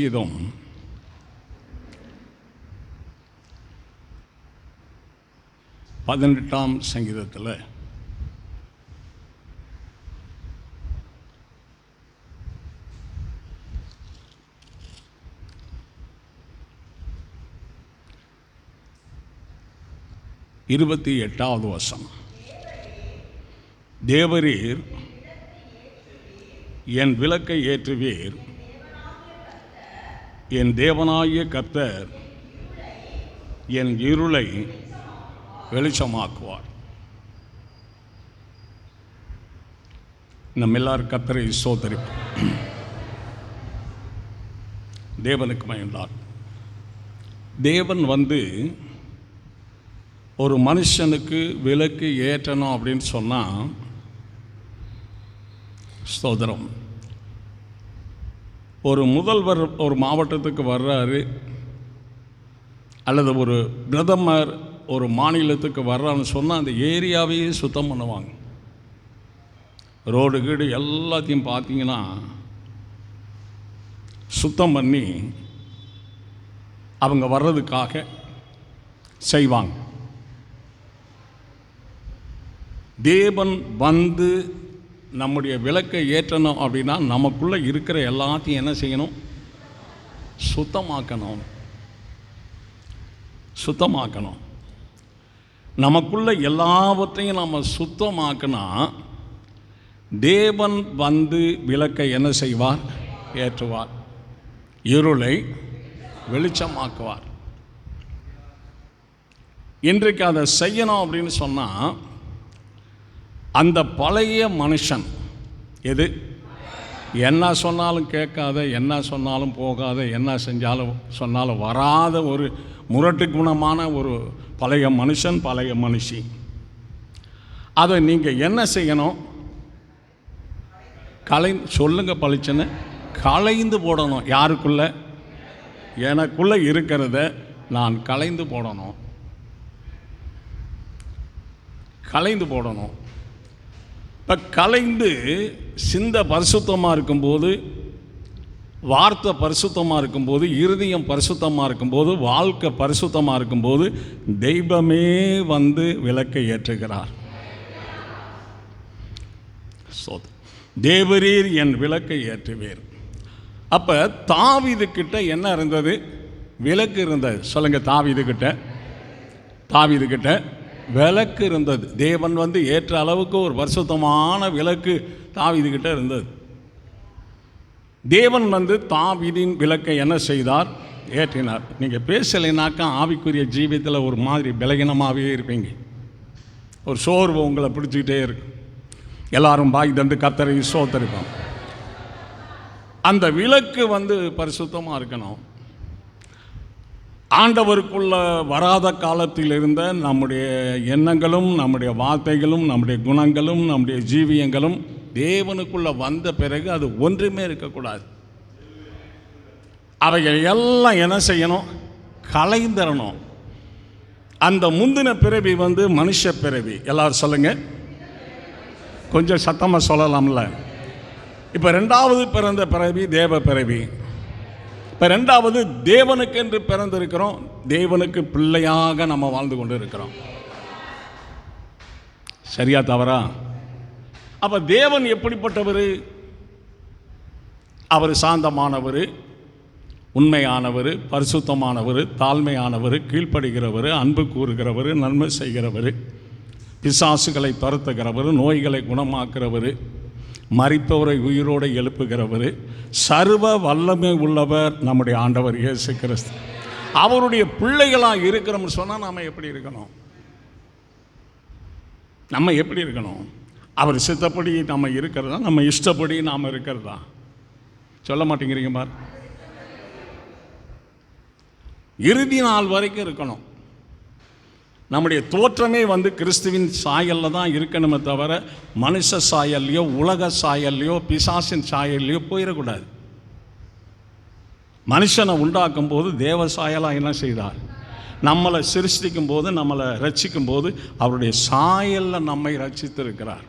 சங்கீதம் 18ஆம் சங்கீதத்தில் இருபத்தி 8வது வசனம். தேவரீர் என் விளக்கை ஏற்றுவீர், என் தேவனாகிய கர்த்தர் என் இருளை வெளிச்சமாக்குவார். நம்ம எல்லாரும் கர்த்தரை ஸ்தோத்திரிப்போம். தேவனுக்கு மகிழ்ந்தார். தேவன் ஒரு மனுஷனுக்கு விளக்கு ஏற்றணும் அப்படின்னு சொன்னால், ஸ்தோத்திரம், ஒரு முதல்வர் ஒரு மாவட்டத்துக்கு வர்றாரு, அல்லது ஒரு பிரதமர் ஒரு மாநிலத்துக்கு வர்றான்னு சொன்னால் அந்த ஏரியாவையே சுத்தம் பண்ணுவாங்க. ரோடு கீடு எல்லாத்தையும் பார்த்தீங்கன்னா சுத்தம் பண்ணி அவங்க வர்றதுக்காக செய்வாங்க. தேவன் நம்முடைய விளக்கை ஏற்றணும் அப்படின்னா நமக்குள்ளே இருக்கிற எல்லாத்தையும் என்ன செய்யணும்? சுத்தமாக்கணும். நமக்குள்ள எல்லாவற்றையும் நம்ம சுத்தமாக்கினா தேவன் விளக்கை என்ன செய்வார்? ஏற்றுவார். இருளை வெளிச்சமாக்குவார். இன்றைக்கு அதை செய்யணும் அப்படின்னு சொன்னால், அந்த பழைய மனுஷன் எது? என்ன சொன்னாலும் கேட்காத, என்ன சொன்னாலும் போகாத, என்ன சொன்னாலும் வராத ஒரு முரட்டு குணமான ஒரு பழைய மனுஷன், பழைய மனுஷி. அதை நீங்கள் என்ன செய்யணும்? சொல்லுங்க பழிச்சுன்னு களைந்து போடணும். யாருக்குள்ள? எனக்குள்ளே இருக்கிறத நான் களைந்து போடணும். இப்போ கலைந்து சிந்த பரிசுத்தமாக இருக்கும்போது, வார்த்தை பரிசுத்தமாக இருக்கும்போது, இருதயம் பரிசுத்தமாக இருக்கும்போது, வாழ்க்கை பரிசுத்தமாக இருக்கும்போது தெய்வமே விளக்கை ஏற்றுகிறார். தேவரீர் என் விளக்கை ஏற்றுவீர். அப்போ தாவீதுக்கிட்ட என்ன இருந்தது? விளக்கு இருந்தது. சொல்லுங்க, தாவீதுக்கிட்ட விளக்கு இருந்தது. தேவன் ஏற்ற அளவுக்கு ஒரு பரிசுத்தமான விளக்கு தாவீதுக்கிட்ட இருந்தது. தேவன் தாவீதின் விளக்கை என்ன செய்தார்? ஏற்றினார். நீங்கள் பேசலைனாக்கா ஆவிக்குரிய ஜீவியத்தில் ஒரு மாதிரி பலகீனமாகவே இருப்பீங்க. ஒரு சோர்வு உங்களை பிடிச்சிக்கிட்டே இருக்கு. எல்லாரும் பாய் தந்து கர்த்தரை ஸ்தோத்திரிப்பாங்க. அந்த விளக்கு பரிசுத்தமாக இருக்கணும். ஆண்டவருக்குள்ள வராத காலத்தில் இருந்த நம்முடைய எண்ணங்களும், நம்முடைய வார்த்தைகளும், நம்முடைய குணங்களும், நம்முடைய ஜீவியங்களும் தேவனுக்குள்ள வந்த பிறகு அது ஒன்றுமே இருக்கக்கூடாது. அவைகள் எல்லாம் என்ன செய்யணும்? களைந்தரணும். அந்த முந்தின பிறவி மனுஷ பிறவி. எல்லாரும் சொல்லுங்க, கொஞ்சம் சத்தமாக சொல்லலாம்ல. இப்போ 2வது பிறந்த பிறவி தேவ பிறவி. இப்போ 2வது தேவனுக்கென்று பிறந்திருக்கிறோம். தேவனுக்கு பிள்ளையாக நம்ம வாழ்ந்து கொண்டு இருக்கிறோம். சரியா தவறா? அப்போ தேவன் எப்படிப்பட்டவர்? அவர் சாந்தமானவர், உண்மையானவர், பரிசுத்தமானவர், தாழ்மையானவர், கீழ்ப்படுகிறவர், அன்பு கூறுகிறவர், நன்மை செய்கிறவர், பிசாசுகளை துரத்துகிறவர், நோய்களை குணமாக்குறவர், மரித்தவரை உயிரோடு எழுப்புகிறவர், சர்வ வல்லமை உள்ளவர் நம்முடைய ஆண்டவர் இயேசு கிறிஸ்து. அவருடைய பிள்ளைகளாக இருக்கிறோம்னு சொன்னால் நம்ம எப்படி இருக்கணும்? அவர் சித்தப்படி நம்ம இருக்கிறதா? நம்ம இஷ்டப்படி நாம் இருக்கிறதா? சொல்ல மாட்டேங்கிறீங்க பார். இறுதி நாள் வரைக்கும் இருக்கணும். நம்முடைய தோற்றமே கிறிஸ்துவின் சாயலில் தான் இருக்கணுமே தவிர மனுஷ சாயல்லையோ, உலக சாயல்லையோ, பிசாசின் சாயல்லையோ போயிடக்கூடாது. மனுஷனை உண்டாக்கும் போது தேவ சாயலாக என்ன செய்தார்? நம்மளை சிருஷ்டிக்கும் போது, நம்மளை ரட்சிக்கும் போது அவருடைய சாயலில் நம்மை ரட்சித்திருக்கிறார்.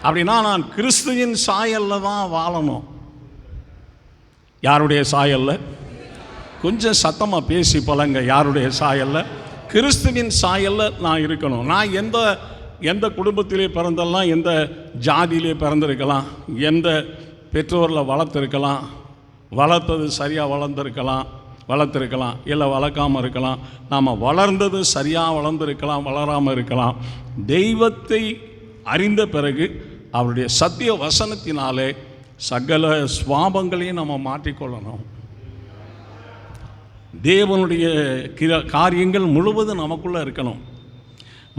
அப்படின்னா நான் கிறிஸ்துவின் சாயலில் தான் வாழணும். யாருடைய சாயல்ல? கொஞ்சம் சத்தமாக பேசி பழங்க. யாருடைய சாயல்ல? கிறிஸ்துவின் சாயல்ல நான் இருக்கணும். நான் எந்த குடும்பத்திலே பிறந்தெல்லாம், எந்த ஜாதியிலே பிறந்திருக்கலாம், எந்த பெற்றோரில் வளர்த்துருக்கலாம், வளர்த்தது சரியாக வளர்த்துருக்கலாம், இல்லை வளர்க்காமல் இருக்கலாம். நாம் வளர்ந்தது சரியாக வளர்ந்துருக்கலாம், வளராமல் இருக்கலாம். தெய்வத்தை அறிந்த பிறகு அவருடைய சத்திய வசனத்தினாலே சகல சுவாபங்களையும் நம்ம மாற்றிக்கொள்ளணும். தேவனுடைய காரியங்கள் முழுவதும் நமக்குள்ளே இருக்கணும்.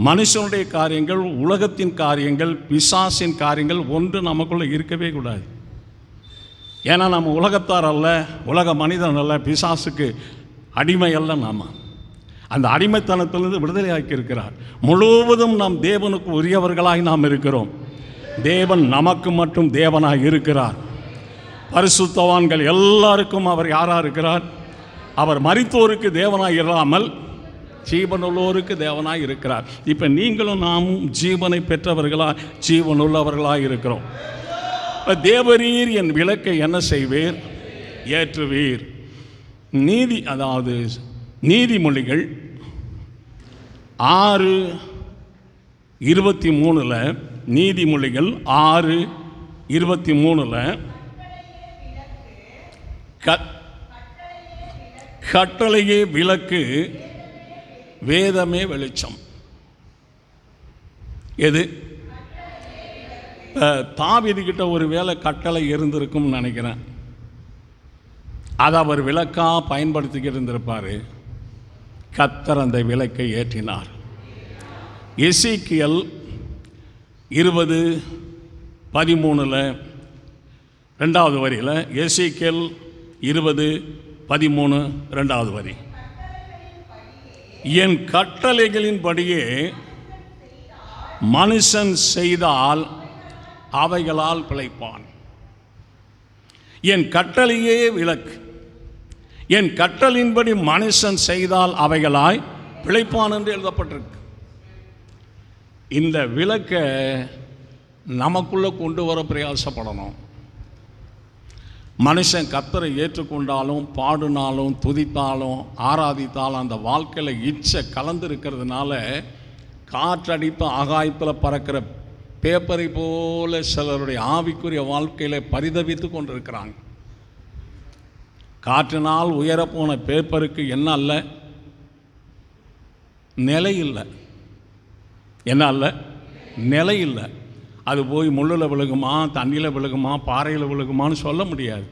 மனுஷனுடைய காரியங்கள், உலகத்தின் காரியங்கள், பிசாசின் காரியங்கள் ஒன்று நமக்குள்ளே இருக்கவே கூடாது. ஏன்னா நம்ம உலகத்தார் அல்ல, உலக மனிதன் அல்ல, பிசாசுக்கு அடிமை அல்ல. நாம் அந்த அடிமைத்தனத்திலிருந்து விடுதலை ஆக்கியிருக்கிறார். முழுவதும் நாம் தேவனுக்கு உரியவர்களாய் நாம் இருக்கிறோம். தேவன் நமக்கு மட்டும் தேவனாய் இருக்கிறார். பரிசுத்தவான்கள் எல்லாருக்கும் அவர் யாராக இருக்கிறார்? அவர் மரித்தோருக்கு தேவனாய் இல்லாமல் ஜீவனுள்ளோருக்கு தேவனாய் இருக்கிறார். இப்போ நீங்களும் நாமும் ஜீவனை பெற்றவர்களாக, ஜீவனுள்ளவர்களாக இருக்கிறோம். தேவரீர் என் விளக்கை என்ன செய்வீர்? ஏற்றுவீர். அதாவது நீதிமொழிகள் 6:23, நீதிமொழிகள் 6:23 கட்டளையே விளக்கு, வேதமே வெளிச்சம். எது? தாவீதுகிட்ட ஒரு வேளை கட்டளை இருந்திருக்கும்னு நினைக்கிறேன். அதை அவர் விளக்காக பயன்படுத்திக்கிட்டு இருந்திருப்பார். கர்த்தர் அந்த விளக்கை ஏற்றினார். எசேக்கியேல் 20:13 2வது வரியில், எசேக்கியேல் 20:13 2வது வரி, என் கட்டளைகளின்படியே மனுஷன் செய்தால் அவைகளால் பிழைப்பான். என் கட்டளையே விளக்கு, என் கட்டளையின்படி மனுஷன் செய்தால் அவைகளாய் பிழைப்பான் என்று எழுதப்பட்டிருக்கு. இந்த விளக்கை நமக்குள்ளே கொண்டு வர பிரயாசப்படணும். மனுஷன் கர்த்தரை ஏற்றுக்கொண்டாலும், பாடினாலும், துதித்தாலும், ஆராதித்தாலும் அந்த வாழ்க்கையில் இச்சை கலந்துருக்கிறதுனால காற்றடிப்பு ஆகாயத்தில் பறக்கிற பேப்பரை போல சிலருடைய ஆவிக்குரிய வாழ்க்கையில் பரிதவித்து கொண்டிருக்கிறாங்க. காற்றினால் உயரப்போன பேப்பருக்கு என்ன அல்ல? நிலை இல்லை. என்ன அல்ல? நிலை இல்லை. அது போய் முள்ளில் விழுகுமா, தண்ணியில் விழுகுமா, பாறையில் விழுகுமான்னு சொல்ல முடியாது.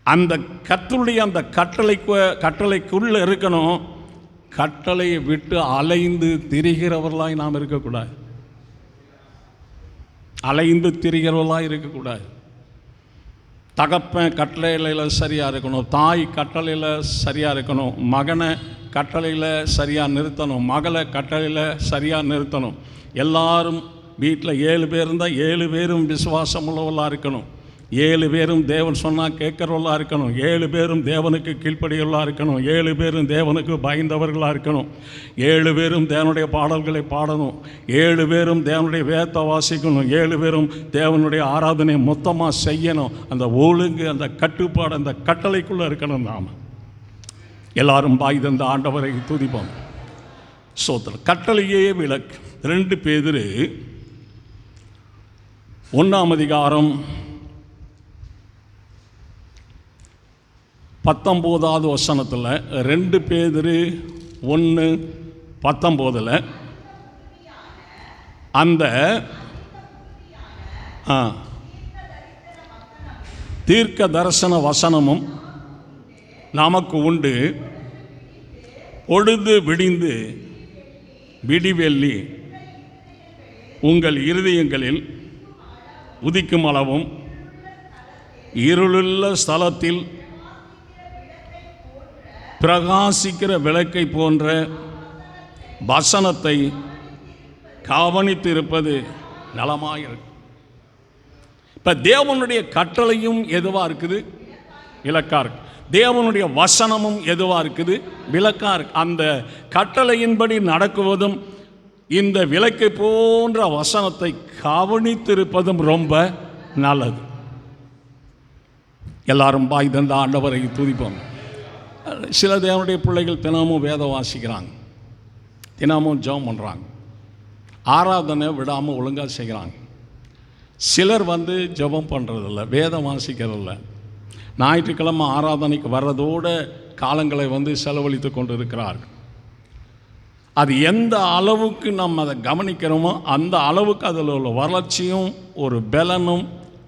அந்த கர்த்தருடைய அந்த கட்டளைக்குள்ளே இருக்கணும். கட்டளையை விட்டு அலைந்து திரிகிறவர்களாய் நாம் இருக்கக்கூடாது. அலைந்து திரிகிறவர்களாக இருக்கக்கூடாது. தகப்பன் கட்டளையில் சரியாக இருக்கணும், தாய் கட்டளையில் சரியாக இருக்கணும், மகனை கட்டளையில் சரியாக நிறுத்தணும், மகளை கட்டளையில் சரியாக நிறுத்தணும். எல்லாரும் வீட்டில் 7 பேர் இருந்தால் 7 பேரும் விசுவாசம் உள்ளவர்களாக இருக்கணும். 7 பேரும் தேவன் சொன்னால் கேட்குறவர்களாக இருக்கணும். 7 பேரும் தேவனுக்கு கீழ்ப்படியவர்களாக இருக்கணும். 7 பேரும் தேவனுக்கு பயந்தவர்களாக இருக்கணும். 7 பேரும் தேவனுடைய பாடல்களை பாடணும். 7 பேரும் தேவனுடைய வேதத்தை வாசிக்கணும். 7 பேரும் தேவனுடைய ஆராதனை மொத்தமாக செய்யணும். அந்த ஒழுங்கு, அந்த கட்டுப்பாடு, அந்த கட்டளைக்குள்ளே இருக்கணும். நாம் எல்லாரும் பாய் தந்த ஆண்டவரை துதிப்போம். சோத்திரம். கட்டளையே விளக்கு. 2 பேதுரு 1 19வது வசனத்தில், 2 பேதுரு 1:19 அந்த தீர்க்க தரிசன வசனமும் நமக்கு உண்டு. பொழுது விடிந்து விடிவெள்ளி உங்கள் இருதயங்களில் உதிக்கும் அளவும் இருளுள்ள ஸ்தலத்தில் பிரகாசிக்கிற விளக்கை போன்ற வசனத்தை கவனித்து இருப்பது நலமாயிருக்கு. இப்போ தேவனுடைய கட்டளையும் எதுவாக இருக்குது? விளக்கா இருக்கு. தேவனுடைய வசனமும் எதுவாக இருக்குது? விளக்கா இருக்கு. அந்த கட்டளையின்படி நடக்குவதும் இந்த விளக்கை போன்ற வசனத்தை கவனித்திருப்பதும் ரொம்ப நல்லது. எல்லாரும் பாய் தந்த ஆண்டவரை துதிப்போம். சில தேவனுடைய பிள்ளைகள் தினமும் வேதம் வாசிக்கிறாங்க, தினமும் ஜெபம் பண்ணுறாங்க, ஆராதனை விடாமல் ஒழுங்காக செய்கிறாங்க. சிலர் ஜெபம் பண்ணுறதில்ல, வேதம் வாசிக்கிறதில்ல, ஞாயிற்றுக்கிழமை ஆராதனைக்கு வர்றதோடு காலங்களை செலவழித்து கொண்டு இருக்கிறார்கள். அது எந்த அளவுக்கு நம்ம அதை கவனிக்கிறோமோ அந்த அளவுக்கு அதில் உள்ள வளர்ச்சியும் ஒரு பலனும்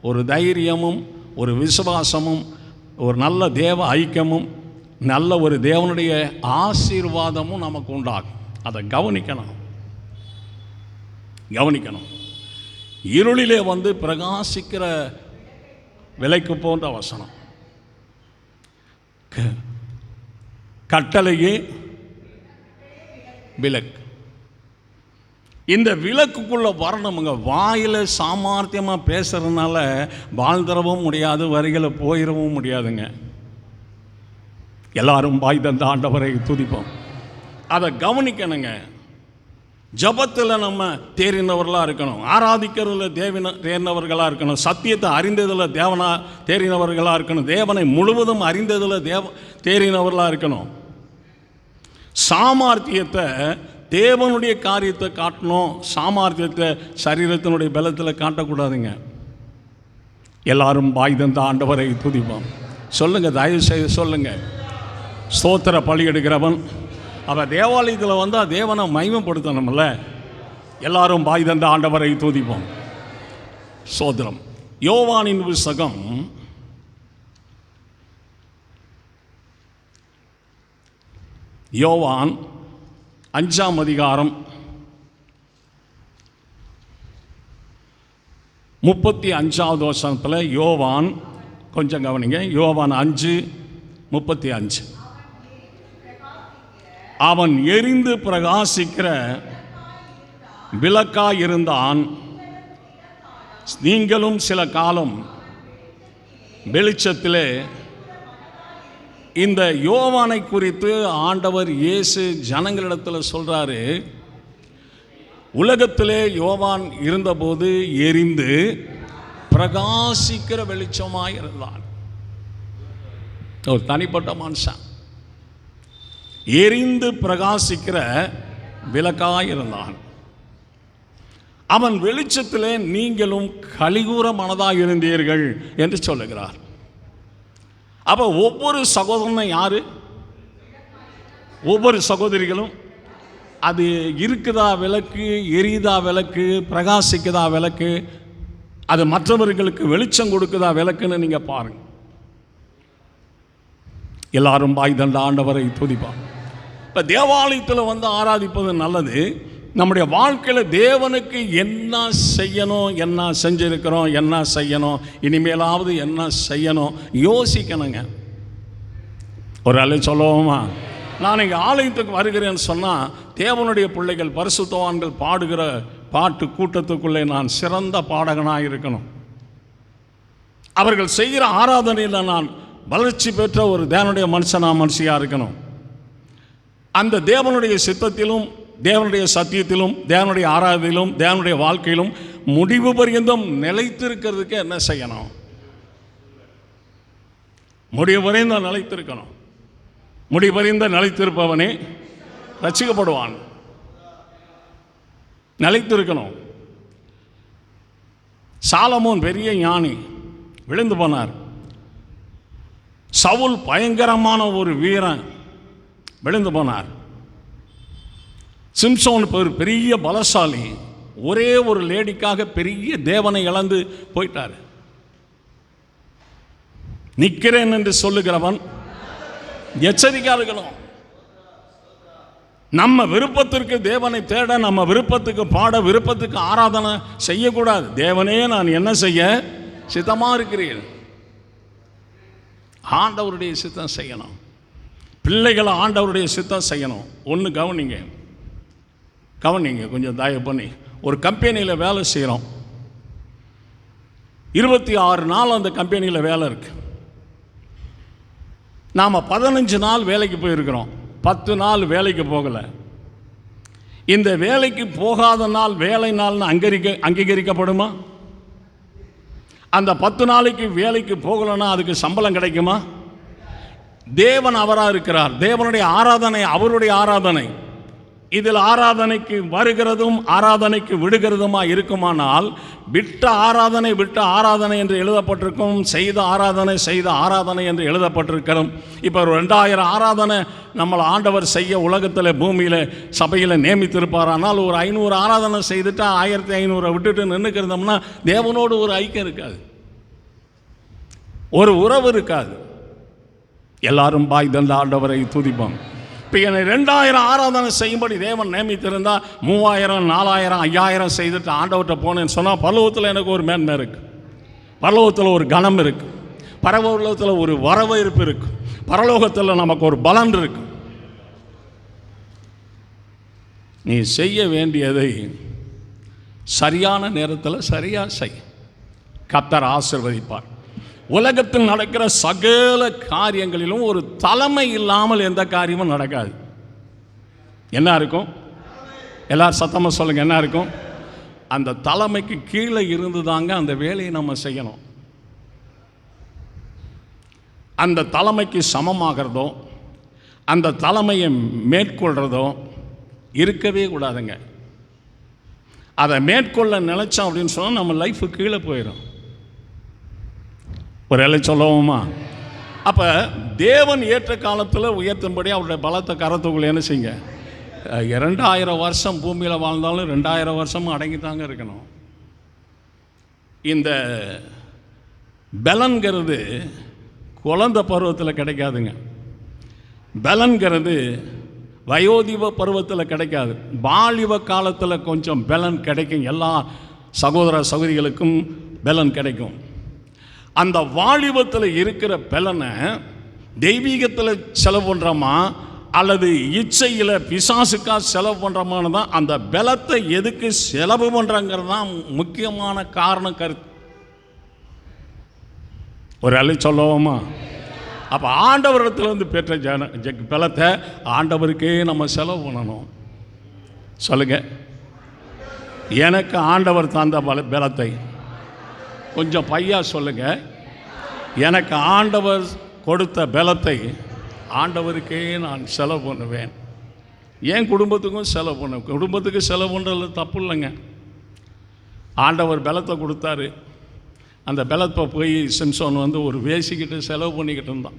ஒரு தைரியமும் ஒரு விசுவாசமும் ஒரு நல்ல தேவ ஐக்கியமும் நல்ல ஒரு தேவனுடைய ஆசீர்வாதமும் நமக்கு உண்டாகும். அதை கவனிக்கணும். இருளிலே பிரகாசிக்கிற விளக்கு போன்ற வசனம், கட்டளையே விளக்கு. இந்த விளக்குக்குள்ள வரணுமுங்க. வாயில் சாமர்த்தியமாக பேசுறதுனால வாழ்ந்துடவும் முடியாது, வரிகளை போயிடவும் முடியாதுங்க. எல்லாரும் பாய் தந்த ஆண்டவரை துதிப்போம். அதை கவனிக்கணுங்க. ஜபத்தில் நம்ம தேறினவர்களாக இருக்கணும், ஆராதிக்கிறதுல தேறினவர்களாக இருக்கணும், சத்தியத்தை அறிந்ததில் தேறினவர்களாக இருக்கணும், தேவனை முழுவதும் அறிந்ததில் தேறினவர்களாக இருக்கணும். சாமர்த்தியத்தை தேவனுடைய காரியத்தை காட்டணும், சாமர்த்தியத்தை சரீரத்தினுடைய பலத்தில் காட்டக்கூடாதுங்க. எல்லாரும் பாய் தந்த ஆண்டவரை துதிப்போம். சொல்லுங்கள், தயவு செய்து சொல்லுங்கள். ஸ்தோத்திர பலி எடுக்கிறவன் அவன் தேவாலயத்தில் தேவனை மகிமைப்படுத்தணும்ல. எல்லாரும் பாய் தந்த ஆண்டவரை துதிப்போம். சோதரம். யோவானின் புத்தகம் 5ஆம் அதிகாரம் 35வது வசனத்தில் யோவான், கொஞ்சம் கவனிங்க, யோவான் 5:35. அவன் எரிந்து பிரகாசிக்கிற விளக்காயிருந்தான், நீங்களும் சில காலம் வெளிச்சத்திலே. இந்த யோவானை குறித்து ஆண்டவர் இயேசு ஜனங்களிடத்தில் சொல்றாரு, உலகத்திலே யோவான் இருந்தபோது எரிந்து பிரகாசிக்கிற வெளிச்சமாய் இருந்தான். ஒரு தனிப்பட்ட மனுஷன் எரிந்து பிரகாசிக்கிற விளக்காய் இருந்தான். அவன் வெளிச்சத்திலே நீங்களும் கலிகூற மனதாக இருந்தீர்கள் என்று சொல்லுகிறார். அப்போ ஒவ்வொரு சகோதரனும் யாரு? ஒவ்வொரு சகோதரிகளும். அது இருக்குதா விளக்கு, எரியுதா விளக்கு, பிரகாசிக்குதா விளக்கு, அது மற்றவர்களுக்கு வெளிச்சம் கொடுக்குதா விளக்குன்னு நீங்கள் பாருங்க. எல்லாரும் பாய் தந்த ஆண்டவரை துதிப்பாங்க. இப்போ தேவாலயத்தில் ஆராதிப்பது நல்லது. நம்முடைய வாழ்க்கையில் தேவனுக்கு என்ன செய்யணும், என்ன செஞ்சிருக்கிறோம், என்ன செய்யணும், இனிமேலாவது என்ன செய்யணும் யோசிக்கணுங்க. ஒரு ஆளு சொல்லுவோமா, நான் இங்கே ஆலயத்துக்கு வருகிறேன்னு சொன்னால் தேவனுடைய பிள்ளைகள் பரிசுத்தவான்கள் பாடுகிற பாட்டு கூட்டத்துக்குள்ளே நான் சிறந்த பாடகனாக இருக்கணும். அவர்கள் செய்கிற ஆராதனையில் நான் வளர்ச்சி பெற்ற ஒரு தேவனுடைய மனுஷியாக இருக்கணும். அந்த தேவனுடைய சித்தத்திலும் தேவனுடைய சத்தியத்திலும் தேவனுடைய ஆராதனையிலும் தேவனுடைய வாழ்க்கையிலும் முடிவு பரியந்தம் நிலைத்திருக்கிறதுக்கு என்ன செய்யணும்? முடிவு பரியந்த நிலைத்திருக்கணும். முடிவு பரியந்த நிலைத்திருப்பவனே ரட்சிக்கப்படுவான். நிலைத்திருக்கணும். சாலமோன் பெரிய ஞானி, விழுந்து போனார். சவுல் பயங்கரமான ஒரு வீரன், விழுந்து போனார். சிம்சோன் பெரிய பலசாலி, ஒரே ஒரு லேடிக்காக பெரிய தேவனை இழந்து போயிட்டார். நிற்கிறேன் என்று சொல்லுகிறவன் எச்சரிக்கையா இருக்கணும். நம்ம விருப்பத்திற்கு தேவனை தேட, நம்ம விருப்பத்துக்கு பாட, விருப்பத்துக்கு ஆராதனை செய்யக்கூடாது. தேவனே நான் என்ன செய்ய சித்தமா இருக்கிறேன், ஆண்டவருடைய சித்தம் செய்யணும். பிள்ளைகளை ஆண்டவருடைய சித்தம் செய்யணும். ஒன்று கவனிங்க, கொஞ்சம் தயவு பண்ணி. ஒரு கம்பெனியில் வேலை செய்கிறோம். 26 நாள் அந்த கம்பெனியில் வேலை இருக்கு. நாம் 15 நாள் வேலைக்கு போயிருக்கிறோம், 10 நாள் வேலைக்கு போகலை. இந்த வேலைக்கு போகாத நாள் வேலை நாள்னு அங்கீகரிக்கப்படுமா? அந்த 10 நாளைக்கு வேலைக்கு போகலைன்னா அதுக்கு சம்பளம் கிடைக்குமா? தேவன் அவராக இருக்கிறார். தேவனுடைய ஆராதனை அவருடைய ஆராதனை. இதில் ஆராதனைக்கு வருகிறதும் ஆராதனைக்கு விடுகிறதுமா இருக்குமானால் விட்ட ஆராதனை என்று எழுதப்பட்டிருக்கும், செய்த ஆராதனை என்று எழுதப்பட்டிருக்கிறோம். இப்போ 2000 ஆராதனை நம்மளை ஆண்டவர் செய்ய உலகத்தில் பூமியில் சபையில் நியமித்திருப்பார். ஆனால் ஒரு 500 ஆராதனை செய்துட்டா 1500 விட்டுட்டு நின்றுக்கிறதோம்னா தேவனோடு ஒரு ஐக்கியம் இருக்காது, ஒரு உறவு இருக்காது. எல்லாரும் பாய் தந்த ஆண்டவரை துதிப்போம். இப்போ என்னை 2000 ஆராதனை செய்யும்படி தேவன் நியமித்திருந்தால் 3000, 4000, 5000 செய்துட்டு ஆண்டவர்கிட்ட போனேன்னு சொன்னால் பரலோகத்தில் எனக்கு ஒரு மேன்மை இருக்குது, பரலோகத்தில் ஒரு கனம் இருக்குது, பரலோகத்தில் ஒரு வரவேற்பு இருக்குது, பரலோகத்தில் நமக்கு ஒரு பலன் இருக்கு. நீ செய்ய வேண்டியதை சரியான நேரத்தில் சரியாக செய், கர்த்தர் ஆசீர்வதிப்பார். உலகத்தில் நடக்கிற சகல காரியங்களிலும் ஒரு தலைமை இல்லாமல் எந்த காரியமும் நடக்காது. என்ன இருக்கும்? எல்லாரும் சத்தமாக சொல்லுங்க, என்ன இருக்கும்? அந்த தலைமைக்கு கீழே இருந்து தாங்க அந்த வேலையை நம்ம செய்யணும். அந்த தலைமைக்கு சமமாகிறதோ அந்த தலைமையை மேற்கொள்கிறதோ இருக்கவே கூடாதுங்க. அதை மேற்கொள்ள நினைச்சோம் அப்படின்னு சொன்னால் நம்ம லைஃபு கீழே போயிடும். ஒரு வேலை சொல்லவுமா? அப்போ தேவன் ஏற்ற காலத்தில் உயர்த்தும்படி அவருடைய பலத்தை கரத்துக்குள்ளே என்ன செய்யுங்க. 2000 வருஷம் பூமியில் வாழ்ந்தாலும் 2000 வருஷமும் அடங்கித்தாங்க இருக்கணும். இந்த பலன்கிறது குழந்தை பருவத்தில் கிடைக்காதுங்க. பலன்கிறது வயோதிப பருவத்தில் கிடைக்காது. வாலிப காலத்தில் கொஞ்சம் பலன் கிடைக்கும். எல்லா சகோதர சகோதரிகளுக்கும் பலன் கிடைக்கும். அந்த வாலிபத்தில் இருக்கிற பலனை தெய்வீகத்தில் செலவு பண்ணுறோமா அல்லது இச்சையில் பிசாசுக்காக செலவு பண்ணுறோமான்னு தான். அந்த பலத்தை எதுக்கு செலவு பண்ணுறங்கிறது தான் முக்கியமான காரணம், கருத்து. ஒரு அலை சொல்லவோமா? அப்போ ஆண்டவரிடத்துலேருந்து பெற்ற பலத்தை ஆண்டவருக்கே நம்ம செலவு பண்ணணும். சொல்லுங்க, எனக்கு ஆண்டவர் தந்த பலத்தை கொஞ்சம் பையா சொல்லுங்க. எனக்கு ஆண்டவர் கொடுத்த பலத்தை ஆண்டவருக்கே நான் செலவு பண்ணுவேன். என் குடும்பத்துக்கும் செலவு பண்ண, குடும்பத்துக்கு செலவு பண்ணுறது தப்பு இல்லைங்க. ஆண்டவர் பலத்தை கொடுத்தாரு. அந்த பலத்தை போய் சிம்சோன் வந்து ஒரு வேசிக்கிட்டு செலவு பண்ணிக்கிட்டு இருந்தான்.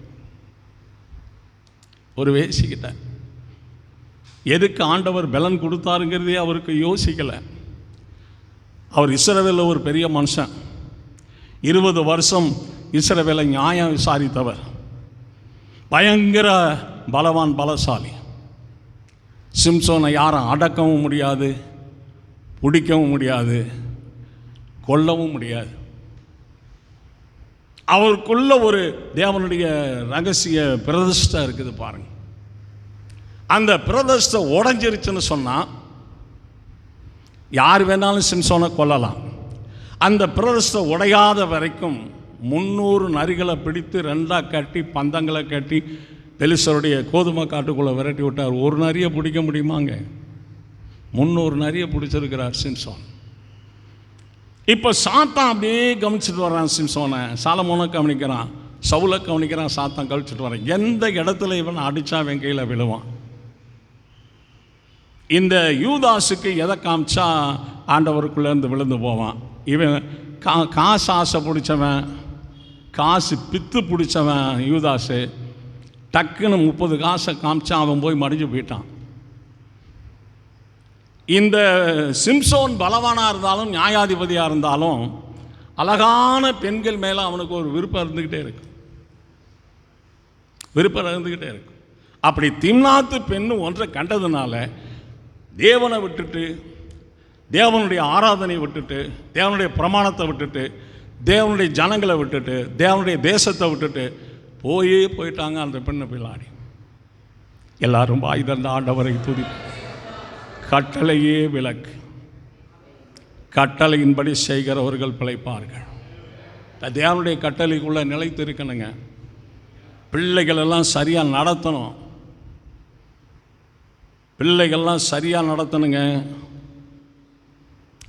ஒரு வேசிக்கிட்ட எதுக்கு ஆண்டவர் பலன் கொடுத்தாருங்கிறதே அவருக்கு யோசிக்கலை. அவர் இஸ்ரவேலில் ஒரு பெரிய மனுஷன், 20 வருஷம் இஸ்ரவேலை நியாயம் விசாரித்தவர், பயங்கர பலவான், பலசாலி. சிம்சோனை யாரும் அடக்கவும் முடியாது, பிடிக்கவும் முடியாது, கொல்லவும் முடியாது. அவருக்குள்ள ஒரு தேவனுடைய ரகசிய பிரதிஷ்டை இருக்குது பாருங்க. அந்த பிரதிஷ்டை உடஞ்சிருச்சுன்னு சொன்னால் யார் வேணாலும் சிம்சோனை கொல்லலாம். அந்த பிரதிஷ்டை உடையாத வரைக்கும் 300 நரிகளை பிடித்து 2ஆக கட்டி பந்தங்களை கட்டி பெலிஸ்தருடைய கோதுமை காட்டுக்குள்ளே விரட்டி விட்டார். ஒரு நரியை பிடிக்க முடியுமாங்க? 300 நரியை பிடிச்சிருக்கிறார் சிம்சோன். இப்போ சாத்தான் அப்படியே கவனிச்சுட்டு வர்றான் சிம்சோனை. சாலமோனை கவனிக்கிறான், சவுலை கவனிக்கிறான், சாத்தான் கவனிச்சுட்டு வர்றான். எந்த இடத்துல இவன் அடித்தா அவன் கையில் விழுவான். இந்த யூதாஸுக்கு எதை காமிச்சா ஆண்டவருக்குள்ளேருந்து விழுந்து போவான். இவன் காசு ஆசை பிடிச்சவன், காசு பித்து பிடிச்சவன் யூதாஸு. டக்குன்னு 30 காசை காமிச்சா அவன் போய் மடிஞ்சு போயிட்டான். இந்த சிம்சோன் பலவானாக இருந்தாலும் நியாயாதிபதியாக இருந்தாலும் அழகான பெண்கள் மேலே அவனுக்கு ஒரு விருப்பம் இருந்துக்கிட்டே இருக்கு, விருப்பம் இருந்துக்கிட்டே இருக்கு. அப்படி திம்னாத்து பெண்ணு ஒன்றை கண்டதுனால தேவனை விட்டுட்டு, தேவனுடைய ஆராதனையை விட்டுட்டு, தேவனுடைய பிரமாணத்தை விட்டுட்டு, தேவனுடைய ஜனங்களை விட்டுட்டு, தேவனுடைய தேசத்தை விட்டுட்டு போயிட்டாங்க அந்த பெண்ணை பிள்ளாடி. எல்லாரும் வாய் தந்த ஆண்டவரை துதி. கட்டளையே விளக்கு, கட்டளையின்படி செய்கிறவர்கள் பிழைப்பார்கள். தேவனுடைய கட்டளைக்குள்ளே நிலைத்து இருக்கணுங்க. பிள்ளைகள் எல்லாம் சரியாக நடத்தணும், பிள்ளைகள்லாம் சரியாக நடத்தணுங்க.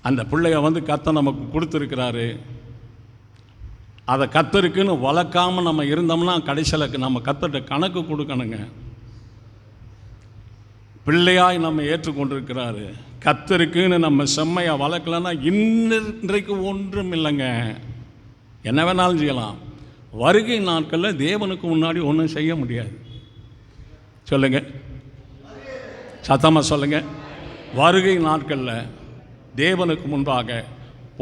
அந்த பிள்ளைய வந்து கர்த்தர் நமக்கு கொடுத்துருக்கிறாரு. அதை கர்த்தருக்குன்னு வளர்க்காமல் நம்ம இருந்தோம்னா கடைசியில் நம்ம கர்த்தர்கிட்ட கணக்கு கொடுக்கணுங்க. பிள்ளையாய் நம்ம ஏற்றுக்கொண்டிருக்கிறாரு. கர்த்தருக்குன்னு நம்ம செம்மையாக வளர்க்கலன்னா இன்றைக்கு ஒன்றும் இல்லைங்க. என்ன வேணாலும் செய்யலாம். வருகை நாட்களில் தேவனுக்கு முன்னாடி ஒன்றும் செய்ய முடியாது. சொல்லுங்க, சத்தமாக சொல்லுங்க. வருகை நாட்களில் தேவனுக்கு முன்பாக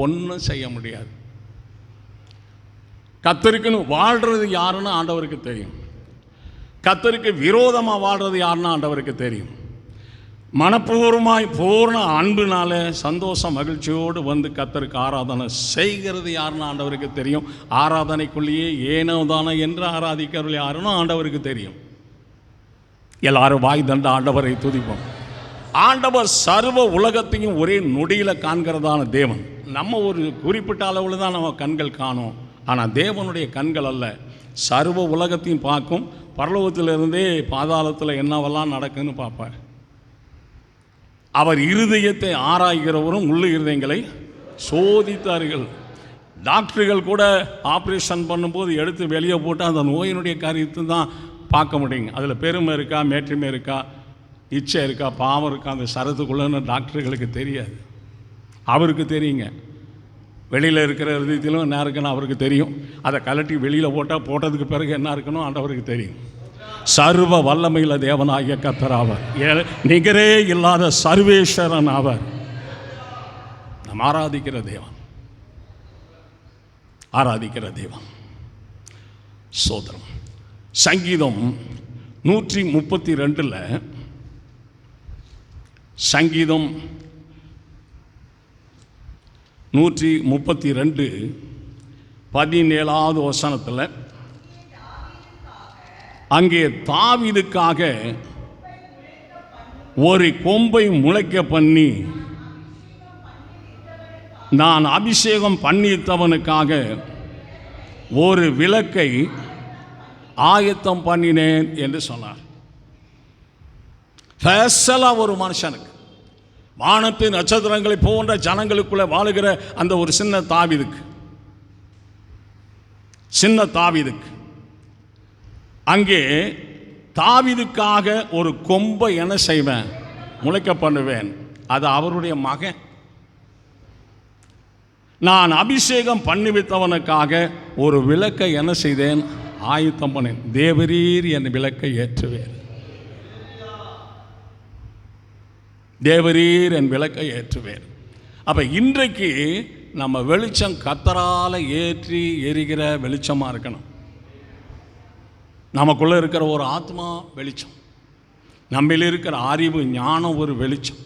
ஒன்றும் செய்ய முடியாது. கர்த்தருக்குன்னு வாழ்கிறது யாருன்னு ஆண்டவருக்கு தெரியும். கர்த்தருக்கு விரோதமாக வாழ்கிறது யாருன்னு ஆண்டவருக்கு தெரியும். மனப்பூர்வமாய் பூர்ண அன்புனால சந்தோஷம் மகிழ்ச்சியோடு வந்து கர்த்தருக்கு ஆராதனை செய்கிறது யாருன்னு ஆண்டவருக்கு தெரியும். ஆராதனைக்குள்ளேயே ஏனோ தானோ என்று ஆராதிக்கிறவர்கள் யாருன்னு ஆண்டவருக்கு தெரியும். எல்லாரும் வாய் தண்ட ஆண்டவரை துதிப்போம். ஆண்டவர் சர்வ உலகத்தையும் ஒரே நொடியில் காண்கிறதான தேவன். நம்ம ஒரு குறிப்பிட்ட அளவில் தான் நம்ம கண்கள் காணும். ஆனால் தேவனுடைய கண்கள் அல்ல, சர்வ உலகத்தையும் பார்க்கும். பரலோகத்திலிருந்தே பாதாளத்தில் என்னவெல்லாம் நடக்குன்னு பார்ப்பார். அவர் இருதயத்தை ஆராய்கிறவரும் உள்ள இருதயங்களை சோதித்தார்கள். டாக்டர்கள் கூட ஆப்ரேஷன் பண்ணும்போது எடுத்து வெளியே போட்டு அந்த நோயினுடைய காரியத்தை தான் பார்க்க முடியுங்க. அதில் பெருமை இருக்கா, மேற்றுமை இருக்கா, இச்சை இருக்கா, பாவம் இருக்கா, அந்த சரத்துக்குள்ளன்னு டாக்டர்களுக்கு தெரியாது. அவருக்கு தெரியுங்க. வெளியில் இருக்கிற இருதயத்திலும் என்ன இருக்குன்னு அவருக்கு தெரியும். அதை கலட்டி வெளியில் போட்டதுக்கு பிறகு என்ன இருக்கணும் ஆண்டவருக்கு தெரியும். சர்வ வல்லமையில் தேவனாகிய கர்த்தர் அவர். நிகரே இல்லாத சர்வேஸ்வரன் அவர். நாம் ஆராதிக்கிற தேவன். சோதரம். சங்கீதம் 132 சங்கீதம் 132 17வது வசனத்தில் அங்கே தாவீதுக்காக ஒரு கொம்பை முளைக்க பண்ணி நான் அபிஷேகம் பண்ணித்தவனுக்காக ஒரு விளக்கை ஆயத்தம் பண்ணினேன் என்று சொன்னார். ஸ்பெஷலாக ஒரு மனுஷனுக்கு, வானத்தின் நட்சத்திரங்களை போன்ற ஜனங்களுக்குள்ளே வாழுகிற அந்த ஒரு சின்ன தாவீதுக்கு அங்கே தாவீதுக்காக ஒரு கொம்பை என்ன செய்வேன், முளைக்க பண்ணுவேன். அது அவருடைய மகன். நான் அபிஷேகம் பண்ணி வைத்தவனுக்காக ஒரு விளக்கை என்ன செய்தேன், ஆயத்தம் பண்ணேன். தேவரீர் என் விளக்கை ஏற்றுவேன். தேவரீர் என் விளக்கை ஏற்றுவேன். அப்போ இன்றைக்கு நம்ம வெளிச்சம் கர்த்தரால் ஏற்றி எரிகிற வெளிச்சமாக இருக்கணும். நமக்குள்ளே இருக்கிற ஒரு ஆத்மா வெளிச்சம், நம்மில் இருக்கிற அறிவு ஞானம் ஒரு வெளிச்சம்,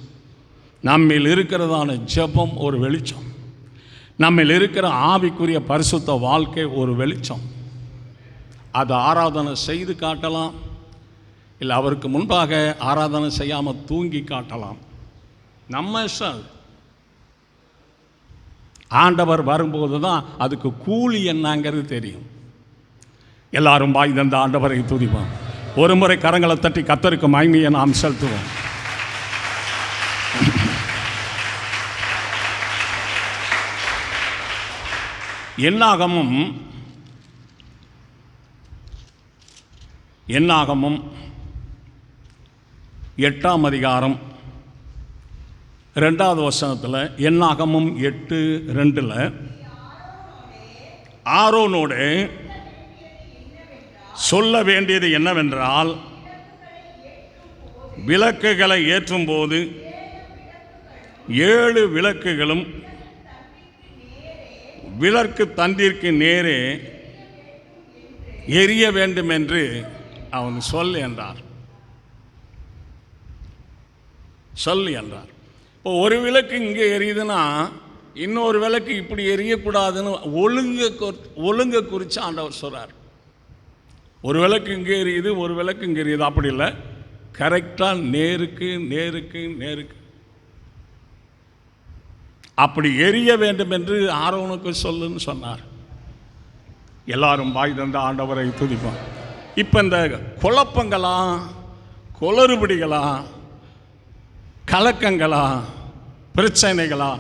நம்மில் இருக்கிறதான ஜெபம் ஒரு வெளிச்சம், நம்மில் இருக்கிற ஆவிக்குரிய பரிசுத்த வாழ்க்கை ஒரு வெளிச்சம். அதை ஆராதனை செய்து காட்டலாம், இல்லை அவருக்கு முன்பாக ஆராதனை செய்யாமல் தூங்கி காட்டலாம். நம்ம இஷ்டம். ஆண்டவர் வரும்போது தான் அதுக்கு கூலி என்னங்கிறது தெரியும். எல்லாரும் வாய் தந்த ஆண்டவரை துதிப்போம். ஒரு முறை கரங்களை தட்டி கர்த்தருக்கு மகிமையை நாம் செலுத்துவோம். என்னாகமும் 8ஆம் அதிகாரம் 2வது வசனத்தில், என்னாகமும் 8:2 ஆரோனோடு சொல்ல வேண்டியது என்னவென்றால், விளக்குகளை ஏற்றும்போது 7 விளக்குகளும் விளக்கு தண்டிற்கு நேரே எரிய வேண்டும் என்று அவன் சொல் என்றார். இப்போ ஒரு விளக்கு இங்கே எரியுதுன்னா இன்னொரு விளக்கு இப்படி எரியக்கூடாதுன்னு ஒழுங்கை குறித்து ஆண்டவர் சொல்கிறார். ஒரு விளக்கு இங்கே எரியுது, ஒரு விளக்கு இங்கே எரியுது, அப்படி இல்லை. கரெக்டாக நேருக்கு அப்படி எரிய வேண்டும் என்று ஆரோனுக்கு சொல்லுன்னு சொன்னார். எல்லாரும் வாய் தந்த ஆண்டவரை துதிப்போம். இப்போ இந்த குழப்பங்களா, குளறுபடிகளா, கலக்கங்களா, பிரச்சனைகளா,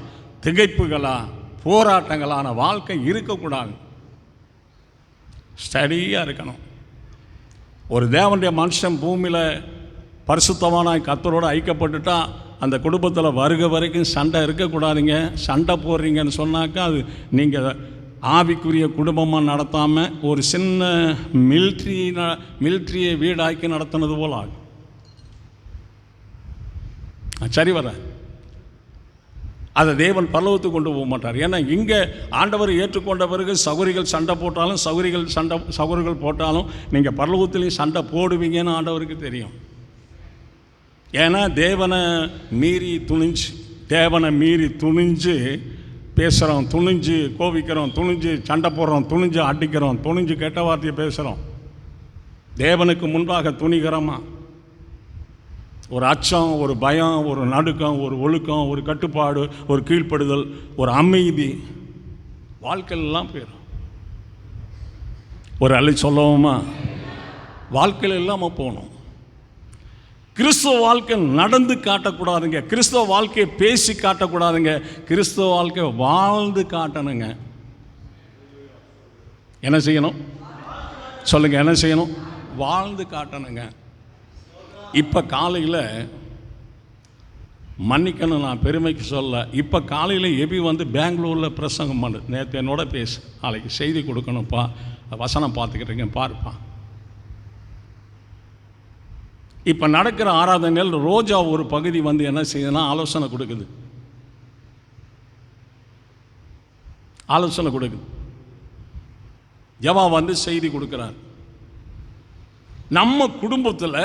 திகைப்புகளா, போராட்டங்களான வாழ்க்கை இருக்கக்கூடாது. ஸ்டடியாக இருக்கணும். ஒரு தேவனுடைய மனுஷன் பூமியில் பரிசுத்தமானாய் கர்த்தரோடு ஐக்கப்பட்டுட்டா அந்த குடும்பத்தில் வருக வரைக்கும் சண்டை இருக்கக்கூடாதுங்க. சண்டை போடுறீங்கன்னு சொன்னாக்கா அது நீங்கள் ஆவிக்குரிய குடும்பமாக நடத்தாமல் ஒரு சின்ன மிலிட்ரியை வீடாக்கி நடத்தினது போல் ஆகும். சரி வர அதை தேவன் பரலோகத்துக்கு கொண்டு போக மாட்டார். ஏன்னா இங்கே ஆண்டவர் ஏற்றுக்கொண்ட பிறகு சகோதரிகள் சண்டை போட்டாலும் சகோதரிகள் போட்டாலும் நீங்கள் பரலோகத்துலேயும் சண்டை போடுவீங்கன்னு ஆண்டவருக்கு தெரியும். ஏன்னா தேவனை மீறி துணிஞ்சு பேசுகிறோம், துணிஞ்சு கோபிக்கிறோம், துணிஞ்சு சண்டை போடுறோம், துணிஞ்சு அடிக்கிறோம், துணிஞ்சு கெட்ட வார்த்தையை பேசுகிறோம். தேவனுக்கு முன்பாக துணிகரமா ஒரு அச்சம், ஒரு பயம், ஒரு நடுக்கம், ஒரு ஒழுக்கம், ஒரு கட்டுப்பாடு, ஒரு கீழ்ப்படுதல், ஒரு அமைதி வாழ்க்கையிலலாம் போயிடும். ஒரு அள்ளி சொல்லவுமா வாழ்க்கையில் இல்லாமல் போகணும். கிறிஸ்துவ வாழ்க்கை நடந்து காட்டக்கூடாதுங்க. கிறிஸ்துவ வாழ்க்கையை பேசி காட்டக்கூடாதுங்க. கிறிஸ்துவ வாழ்க்கையை வாழ்ந்து காட்டணுங்க. என்ன செய்யணும் சொல்லுங்க? என்ன செய்யணும்? வாழ்ந்து காட்டணுங்க. இப்போ காலையில் மன்னிக்கணும், நான் பெருமைக்கு சொல்ல, இப்போ காலையில் எபி வந்து பெங்களூரில் பிரசங்கம் பண்ணு. நேற்று என்னோட பேசு, நாளைக்கு செய்தி கொடுக்கணும்ப்பா, வசனம் பார்த்துக்கிட்டீங்க பாருப்பா. இப்போ நடக்கிற ஆராதனையில் ரோஜா ஒரு பகுதி வந்து என்ன செய்யுதுன்னா ஆலோசனை கொடுக்குது. ஜவா வந்து செய்தி கொடுக்குறார். நம்ம குடும்பத்தில்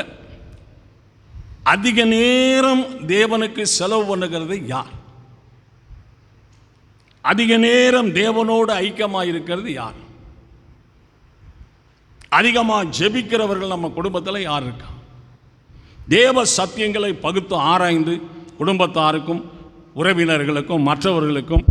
அதிக நேரம் தேவனுக்கு செலவு பண்ணுகிறது யார்? அதிக நேரம் தேவனோடு ஐக்கியமாக இருக்கிறது யார்? அதிகமாக ஜெபிக்கிறவர்கள் நம்ம குடும்பத்தில் யார் இருக்கா? தேவ சத்தியங்களை பகுத்து ஆராய்ந்து குடும்பத்தாருக்கும் உறவினர்களுக்கும் மற்றவர்களுக்கும்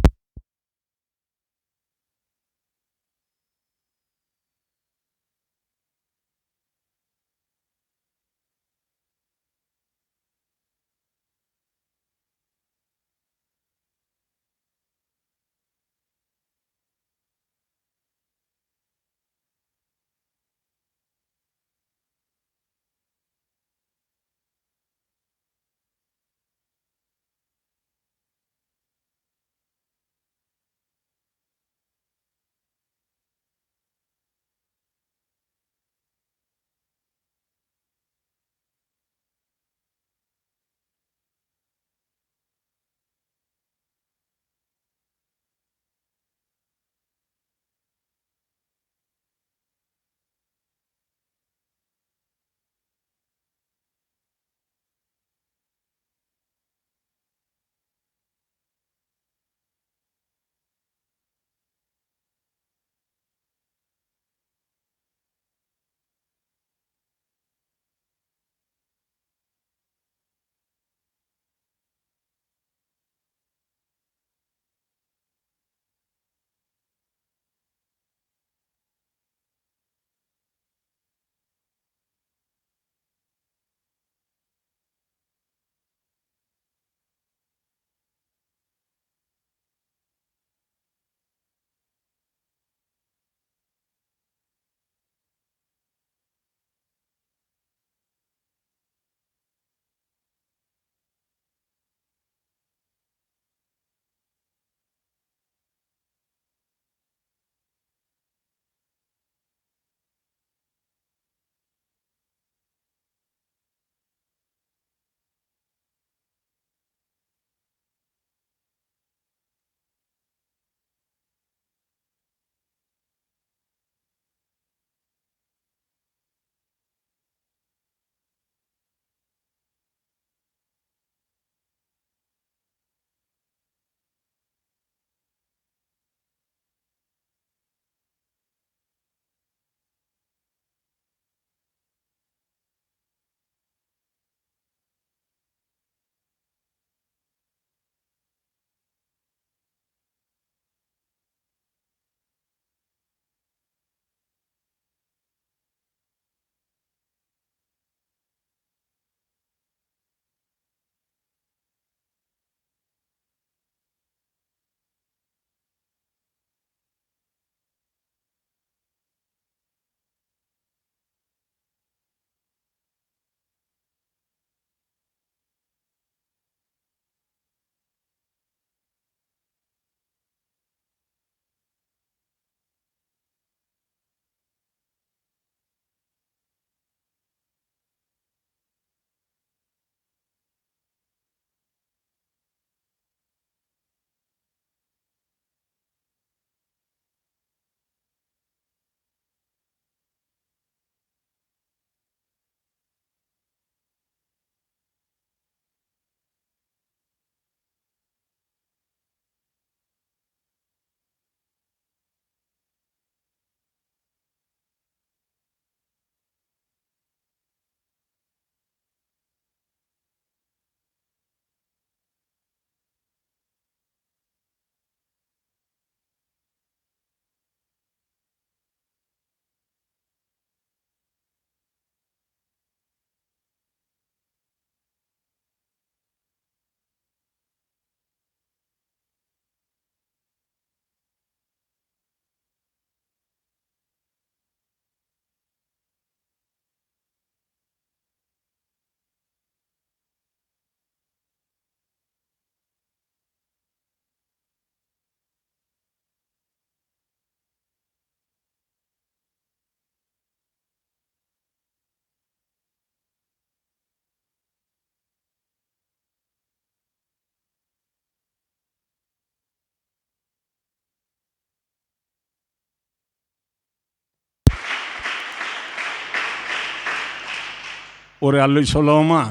ஒரு அல்லு சொல்லுவோமா?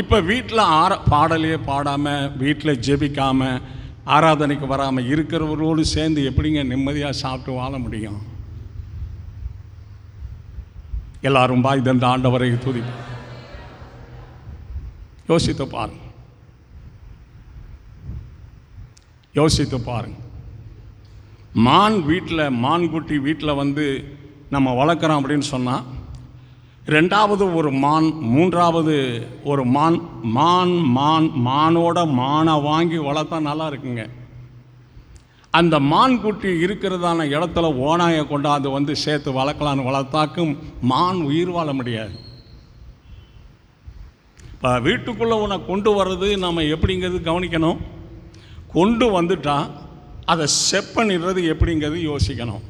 இப்போ வீட்டில் பாடலையே பாடாமல், வீட்டில் ஜெபிக்காமல், ஆராதனைக்கு வராமல் இருக்கிறவரோடு சேர்ந்து எப்படிங்க நிம்மதியாக சாப்பிட்டு வாழ முடியும்? எல்லாரும் பாய் தந்த ஆண்டவரை துதி யோசித்து பாருங்க, யோசித்து பாருங்க. மான்குட்டி வீட்டில் வந்து நம்ம வளர்க்குறோம் அப்படின்னு சொன்னால், ரெண்டாவது ஒரு மான், மூன்றாவது ஒரு மானோட மானை வாங்கி வளர்த்தா நல்லா இருக்குங்க. அந்த மான்குட்டி இருக்கிறதான இடத்துல ஓனாயை கொண்டாந்து வந்து சேர்த்து வளர்க்கலான்னு வளர்த்தாக்கும் மான் உயிர் வாழ முடியாது. இப்போ வீட்டுக்குள்ளே உன்னை கொண்டு வர்றது நம்ம எப்படிங்கிறது கவனிக்கணும். கொண்டு வந்துட்டா அதை செப் பண்ணிடுறது எப்படிங்கிறது யோசிக்கணும்.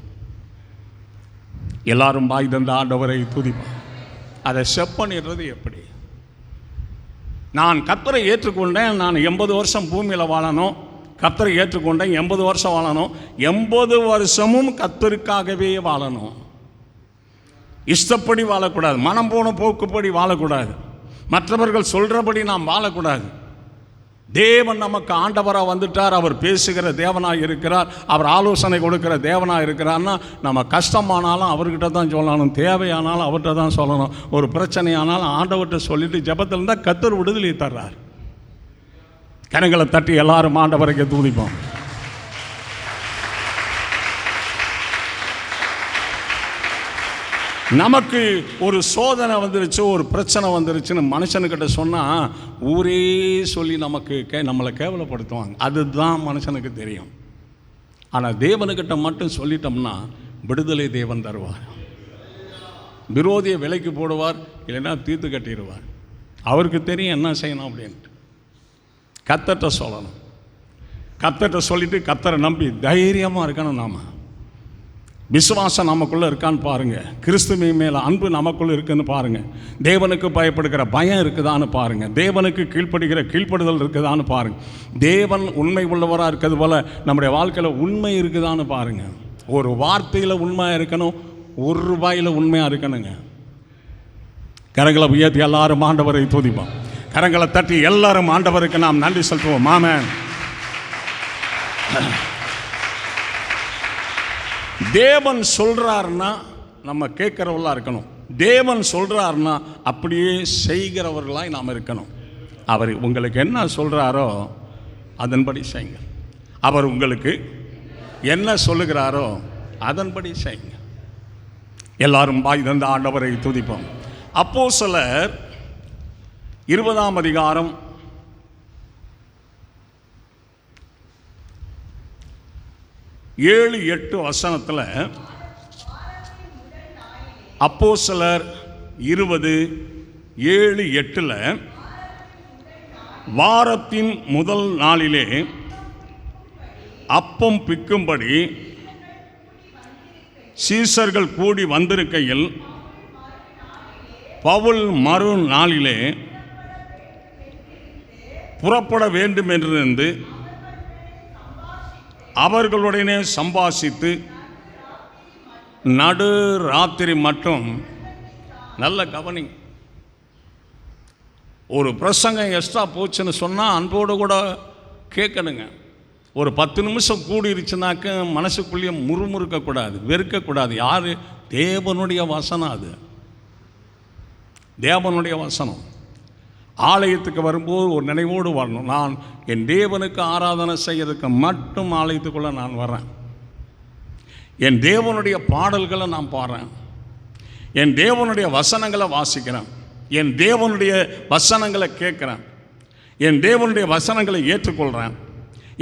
எல்லாரும் பாய் தந்த ஆண்டவரை துதிப்போம். அதை செப் பண்ணிடுறது எப்படி? நான் கர்த்தரை ஏற்றுக்கொண்டேன், நான் 80 வருஷம் பூமியில் வாழணும், கர்த்தரை ஏற்றுக்கொண்டேன், 80 வருஷம் வாழணும், 80 வருஷமும் கர்த்தருக்காகவே வாழணும். இஷ்டப்படி வாழக்கூடாது, மனம் போன போக்குப்படி வாழக்கூடாது, மற்றவர்கள் சொல்கிறபடி நாம் வாழக்கூடாது. தேவன் நமக்கு ஆண்டவராக வந்துட்டார், அவர் பேசுகிற தேவனாக இருக்கிறார், அவர் ஆலோசனை கொடுக்கிற தேவனாக இருக்கிறார்னா நம்ம கஷ்டமானாலும் அவர்கிட்ட தான் சொல்லணும், தேவையானாலும் அவர்கிட்ட தான் சொல்லணும். ஒரு பிரச்சனையானாலும் ஆண்டவர்கிட்ட சொல்லிட்டு ஜெபத்தில் இருந்தால் கர்த்தர் விடுதலை தர்றார். கரங்களை தட்டி எல்லாரும் ஆண்டவரைக்கு துதிப்போம். நமக்கு ஒரு சோதனை வந்துருச்சு, ஒரு பிரச்சனை வந்துருச்சுன்னு மனுஷனுக்கிட்ட சொன்னால் ஊரே சொல்லி நம்மளை கேவலப்படுத்துவாங்க. அதுதான் மனுஷனுக்கு தெரியும். ஆனால் தேவனுக்கிட்ட மட்டும் சொல்லிட்டோம்னா விடுதலை தேவன் தருவார். விரோதியை விலைக்கு போடுவார், இல்லைன்னா தீர்த்து கட்டிடுவார். அவருக்கு தெரியும் என்ன செய்யணும் அப்படின்ட்டு. கர்த்தர்கிட்ட சொல்லணும். கர்த்தர்கிட்ட சொல்லிவிட்டு கர்த்தரை நம்பி தைரியமாக இருக்கணும். நாம் விசுவாசம் நமக்குள்ளே இருக்கான்னு பாருங்கள். கிறிஸ்துவின் மேலே அன்பு நமக்குள்ளே இருக்குன்னு பாருங்கள். தேவனுக்கு பயப்படுகிற பயம் இருக்குதான்னு பாருங்கள். தேவனுக்கு கீழ்ப்படுதல் இருக்குதான்னு பாருங்கள். தேவன் உண்மை உள்ளவராக இருக்கிறது போல் நம்முடைய வாழ்க்கையில் உண்மை இருக்குதான்னு பாருங்கள். ஒரு வார்த்தையில் உண்மையாக இருக்கணும், ₹1 உண்மையாக இருக்கணுங்க. கரங்களை உயர்த்தி எல்லாரும் ஆண்டவரை துதிப்போம். கரங்களை தட்டி எல்லாரும் ஆண்டவருக்கு நாம் நன்றி செலுத்துவோம். ஆமென். தேவன் சொல்கிறாருன்னா நம்ம கேட்குறவர்களாக இருக்கணும். தேவன் சொல்கிறாருன்னா அப்படியே செய்கிறவர்களாய் நாம் இருக்கணும். அவர் உங்களுக்கு என்ன சொல்கிறாரோ அதன்படி செய்யுங்க. அவர் உங்களுக்கு என்ன சொல்லுகிறாரோ அதன்படி செய்யுங்க. எல்லாரும் பாய் தந்த ஆண்டவரை துதிப்போம். அப்போஸ்தலர் 20ஆம் அதிகாரம் 7-8 வசனத்தில், அப்போஸ்தலர் 20:7-8 வாரத்தின் முதல் நாளிலே அப்பம் பிக்கும்படி சீசர்கள் கூடி வந்திருக்கையில் பவுல் மறுநாளிலே புறப்பட வேண்டும் என்றிருந்து அவர்களுடனே சம்பாஷித்து நடு ராத்திரி மட்டும். நல்ல கவனி. ஒரு பிரசங்கம் எக்ஸ்ட்ரா போச்சுன்னு சொன்னால் அன்போடு கூட கேட்கணுங்க. ஒரு 10 நிமிஷம் கூடிருச்சுனாக்க மனசுக்குள்ளேயே முறுமுறுக்கக்கூடாது, வெறுக்கக்கூடாது. யார்? தேவனுடைய வசனம். அது தேவனுடைய வசனம். ஆலயத்துக்கு வரும்போது ஒரு நினைவோடு வரணும். நான் என் தேவனுக்கு ஆராதனை செய்யறதுக்கு மட்டும் ஆலயத்துக்குள்ளே நான் வரேன். என் தேவனுடைய பாடல்களை நான் பாடுறேன், என் தேவனுடைய வசனங்களை வாசிக்கிறேன், என் தேவனுடைய வசனங்களை கேட்குறேன், என் தேவனுடைய வசனங்களை ஏற்றுக்கொள்கிறேன்,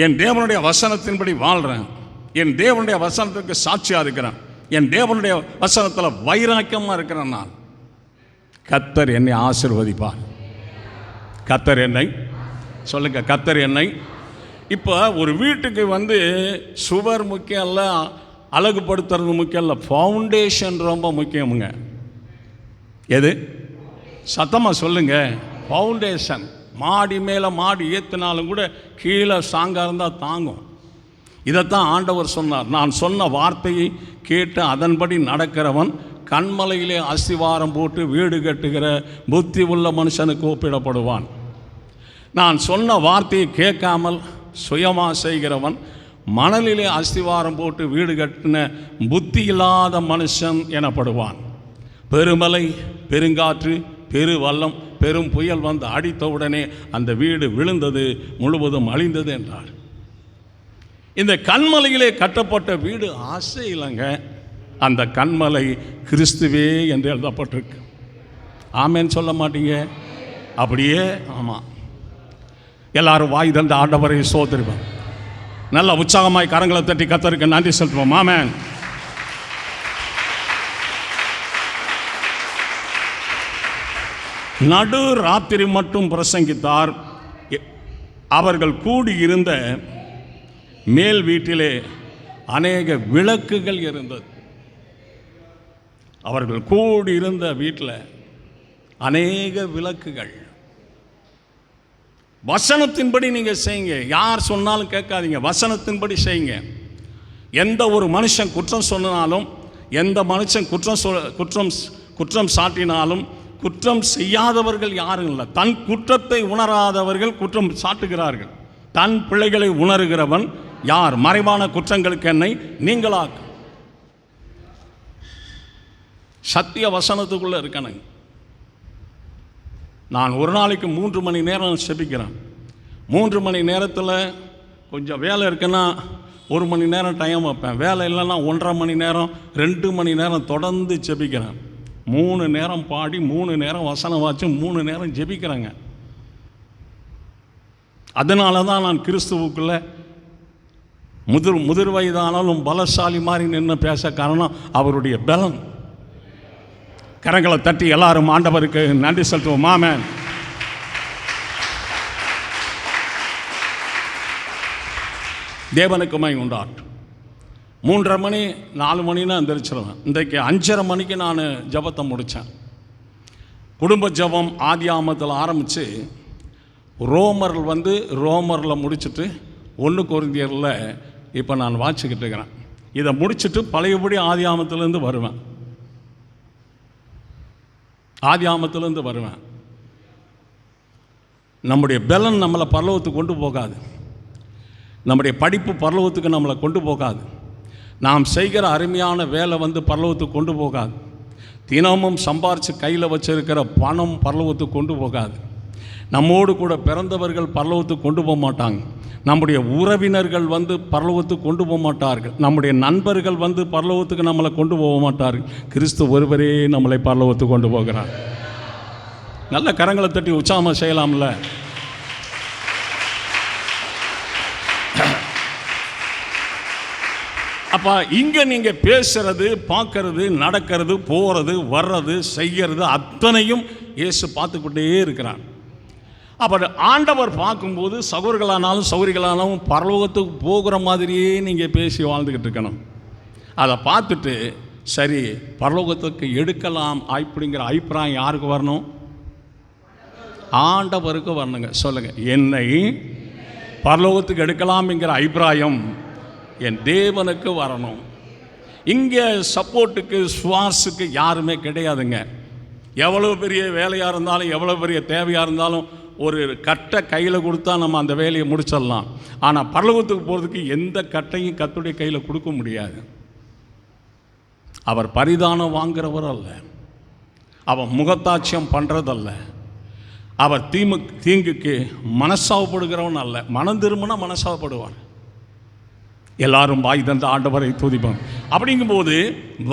என் தேவனுடைய வசனத்தின்படி வாழ்கிறேன், என் தேவனுடைய வசனத்துக்கு சாட்சியாக இருக்கிறேன், என் தேவனுடைய வசனத்தில் வைராக்கியமாக இருக்கிறேன். நான் கர்த்தர் என்னை ஆசீர்வதிப்பார். கர்த்தர் என்னை சொல்லுங்க, கர்த்தர் என்னை. இப்போ ஒரு வீட்டுக்கு வந்து சுவர் முக்கியம் இல்லை, அழகுபடுத்துறது முக்கியம் இல்லை, ஃபவுண்டேஷன் ரொம்ப முக்கியமுங்க. எது? சத்தமாக சொல்லுங்க. ஃபவுண்டேஷன். மாடி மேலே மாடி ஏற்றினாலும் கூட கீழே ஸ்ட்ராங்காக இருந்தால் தாங்கும். இதைத்தான் ஆண்டவர் சொன்னார். நான் சொன்ன வார்த்தையை கேட்டு அதன்படி நடக்கிறவன் கண்மலையிலே அஸ்திவாரம் போட்டு வீடு கட்டுகிற புத்தி உள்ள மனுஷனுக்கு ஒப்பிடப்படுவான். நான் சொன்ன வார்த்தையை கேட்காமல் சுயமாக செய்கிறவன் மணலிலே அஸ்திவாரம் போட்டு வீடு கட்டின புத்தி இல்லாத மனுஷன் எனப்படுவான். பெருமலை, பெருங்காற்று, பெருவல்லம், பெரும் புயல் வந்து அடித்தவுடனே அந்த வீடு விழுந்தது, முழுவதும் அழிந்தது என்றார். இந்த கண்மலையிலே கட்டப்பட்ட வீடு அசையலைங்க. அந்த கண்மலை கிறிஸ்துவே என்று எழுதப்பட்டிருக்கு. ஆமேன்னு சொல்ல மாட்டீங்க? அப்படியே ஆமாம். எல்லாரும் வாய் தந்த ஆண்டவரை ஸ்தோத்திரிப்போம். நல்ல உற்சாகமாய் கரங்களை தட்டி கர்த்தருக்கு நன்றி செலுத்துவோம். ஆமென். நடு ராத்திரி மட்டும் பிரசங்கித்தார். அவர்கள் கூடியிருந்த மேல் வீட்டிலே அநேக விளக்குகள் இருந்தது. அவர்கள் கூடியிருந்த வீட்டில் அநேக விளக்குகள். வசனத்தின்படி நீங்கள் செய்யுங்க. யார் சொன்னாலும் கேட்காதீங்க, வசனத்தின்படி செய்யுங்க. எந்த ஒரு மனுஷன் குற்றம் சொன்னாலும், எந்த மனுஷன் குற்றம் சாட்டினாலும், குற்றம் செய்யாதவர்கள் யாரும் இல்லை. தன் குற்றத்தை உணராதவர்கள் குற்றம் சாட்டுகிறார்கள். தன் பிள்ளைகளை உணர்கிறவன் யார்? மறைவான குற்றங்களுக்கு என்னை நீங்களாக்கும். சத்திய வசனத்துக்குள்ளே இருக்கணுங்க. நான் ஒரு நாளைக்கு 3 மணி நேரம் செபிக்கிறேன். 3 மணி நேரத்தில் கொஞ்சம் வேலை இருக்குன்னா 1 மணி நேரம் டைம் வைப்பேன். வேலை இல்லைன்னா 1.5 மணி நேரம், 2 மணி நேரம் தொடர்ந்து செபிக்கிறேன். 3 நேரம் பாடி, 3 நேரம் வசனம் வாச்சு, 3 நேரம் ஜெபிக்கிறேங்க. அதனால தான் நான் கிறிஸ்துவுக்குள்ளே முதிர் வயதானாலும் பலசாலி மாதிரி நின்று பேச காரணம் அவருடைய பலன். கரங்களை தட்டி எல்லாரும் ஆண்டவருக்கு நன்றி செலுத்துவோம். ஆமென். தேவனுக்கு மகிமை உண்டாகட்டும். 3:30 மணி 4 மணின்னா எந்திரிச்சிருவேன். இன்றைக்கு 5:30 மணிக்கு நான் ஜபத்தை முடித்தேன். குடும்ப ஜபம் ஆதியாகமத்தில் ஆரம்பித்து ரோமரில் முடிச்சுட்டு 1 கொரிந்தியரில் இப்போ நான் வாசிக்கிட்டு இருக்கிறேன். இதை முடிச்சுட்டு பழையபடி ஆதியாகமத்திலேருந்து வருவேன். நம்முடைய பலன் நம்மளை பரலோகத்துக்கு கொண்டு போகாது. நம்முடைய படிப்பு பரலோகத்துக்கு நம்மளை கொண்டு போகாது. நாம் செய்கிற அருமையான வேலை பரலோகத்துக்கு கொண்டு போகாது. தினமும் சம்பாரித்து கையில் வச்சிருக்கிற பணம் பரலோகத்துக்கு கொண்டு போகாது. நம்மோடு கூட பிறந்தவர்கள் பரலோகத்துக்கு கொண்டு போக மாட்டாங்க. நம்முடைய உறவினர்கள் பரலோகத்துக்கு கொண்டு போக மாட்டார்கள். நம்முடைய நண்பர்கள் பரலோகத்துக்கு நம்மளை கொண்டு போக மாட்டார்கள். கிறிஸ்து ஒருவரே நம்மளை பரலோகத்துக்கு கொண்டு போகிறார். நல்ல கரங்களை தட்டி உற்சாகமாக செய்யலாம்ல. அப்போ இங்கே நீங்கள் பேசுறது, பார்க்கறது, நடக்கிறது, போகிறது, வர்றது, செய்கிறது அத்தனையும் இயேசு பார்த்துக்கிட்டே இருக்கிறார். அப்போ ஆண்டவர் பார்க்கும்போது சகோதரர்களானாலும் சௌரிகளானாலும் பரலோகத்துக்கு போகிற மாதிரியே நீங்கள் பேசி வாழ்ந்துக்கிட்டு இருக்கணும். அதை பார்த்துட்டு சரி பரலோகத்துக்கு எடுக்கலாம் அப்படிங்கிற அபிப்பிராயம் யாருக்கு வரணும்? ஆண்டவருக்கு வரணுங்க. சொல்லுங்கள், என்னை பரலோகத்துக்கு எடுக்கலாம்ங்கிற அபிப்பிராயம் என் தேவனுக்கு வரணும். இங்கே சப்போர்ட்டுக்கு சுவாசுக்கு யாருமே கிடையாதுங்க. எவ்வளோ பெரிய வேலையாக இருந்தாலும், எவ்வளோ பெரிய தேவையாக இருந்தாலும் ஒரு கட்டை கையில் கொடுத்தா நம்ம அந்த வேலையை முடிச்சிடலாம். ஆனால் பரலோகத்துக்கு போகிறதுக்கு எந்த கட்டையும் கர்த்தருடைய கையில் கொடுக்க முடியாது. அவர் பரிதானம் வாங்குறவர் அல்ல, அவர் முகத்தாட்சியம் பண்ணுறதல்ல, அவர் தீங்குக்கு மனசாவப்படுகிறவன் அல்ல. மனம் திரும்பினா மனசாவப்படுவார். எல்லாரும் வாய் தந்த ஆண்டவரை துதிப்போம். அப்படிங்கும்போது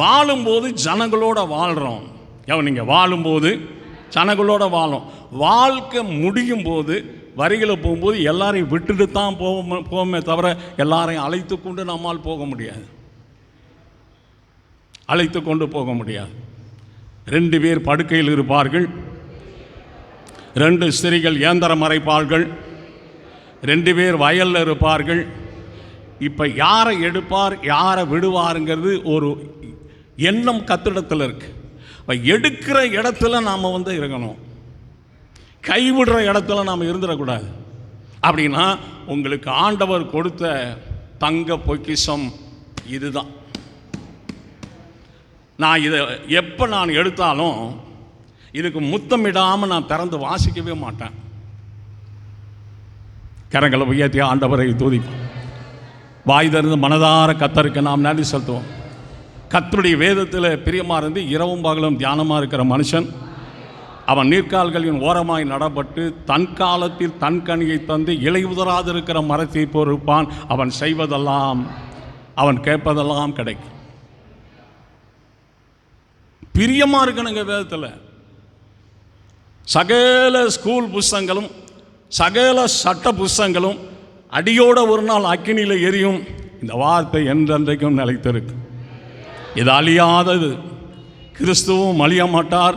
வாழும்போது ஜனங்களோட வாழ்கிறோம். நீங்கள் வாழும்போது ஜனங்களோட வாழும். வாழ்க்கை முடியும் போது வரிகளை போகும்போது எல்லாரையும் விட்டுட்டு தான் போவோமே தவிர எல்லாரையும் அழைத்து கொண்டு நம்மால் போக முடியாது. அழைத்து கொண்டு போக முடியாது. 2 பேர் படுக்கையில் இருப்பார்கள், 2 ஸ்திரீகள் இயந்திரம் அரைப்பார்கள், 2 பேர் வயலில் இருப்பார்கள். இப்போ யாரை எடுப்பார் யாரை விடுவாருங்கிறது ஒரு எண்ணம் கத்திடத்தில் இருக்கு. இப்போ எடுக்கிற இடத்துல நாம் இருக்கணும், கைவிடுற இடத்துல நாம் இருந்துடக்கூடாது. அப்படின்னா உங்களுக்கு ஆண்டவர் கொடுத்த தங்க பொக்கிஷம் இதுதான். நான் இதை எப்போ நான் எடுத்தாலும் இதுக்கு முத்தமிடாமல் நான் திறந்து வாசிக்கவே மாட்டேன். கரங்களை உயர்த்தி ஆண்டவரை துதிப்போம். வாய் திறந்து மனதார கர்த்தருக்கு நாம் நன்றி செலுத்துவோம். கர்த்தருடைய வேதத்தில் பிரியமாக இருந்து இரவும் பகலும் தியானமாக இருக்கிற மனுஷன் அவன் நீர்க்கால்களின் ஓரமாய் நடப்பட்டு தன் காலத்தில் தன் கனியை தந்து இலையுதராது இருக்கிற மரத்தை பொறுப்பான். அவன் செய்வதெல்லாம் அவன் கேட்பதெல்லாம் கிடைக்கும். பிரியமாக இருக்கணுங்க வேதத்தில். சகல ஸ்கூல் புஸ்தகங்களும் சகல சட்ட புஸ்தகங்களும் அடியோட ஒரு நாள் அக்கினியில் எரியும். இந்த வார்த்தை என்றென்றைக்கும் நிலைத்திருக்கு. இது அழியாதது. கிறிஸ்துவும் அழிய மாட்டார்.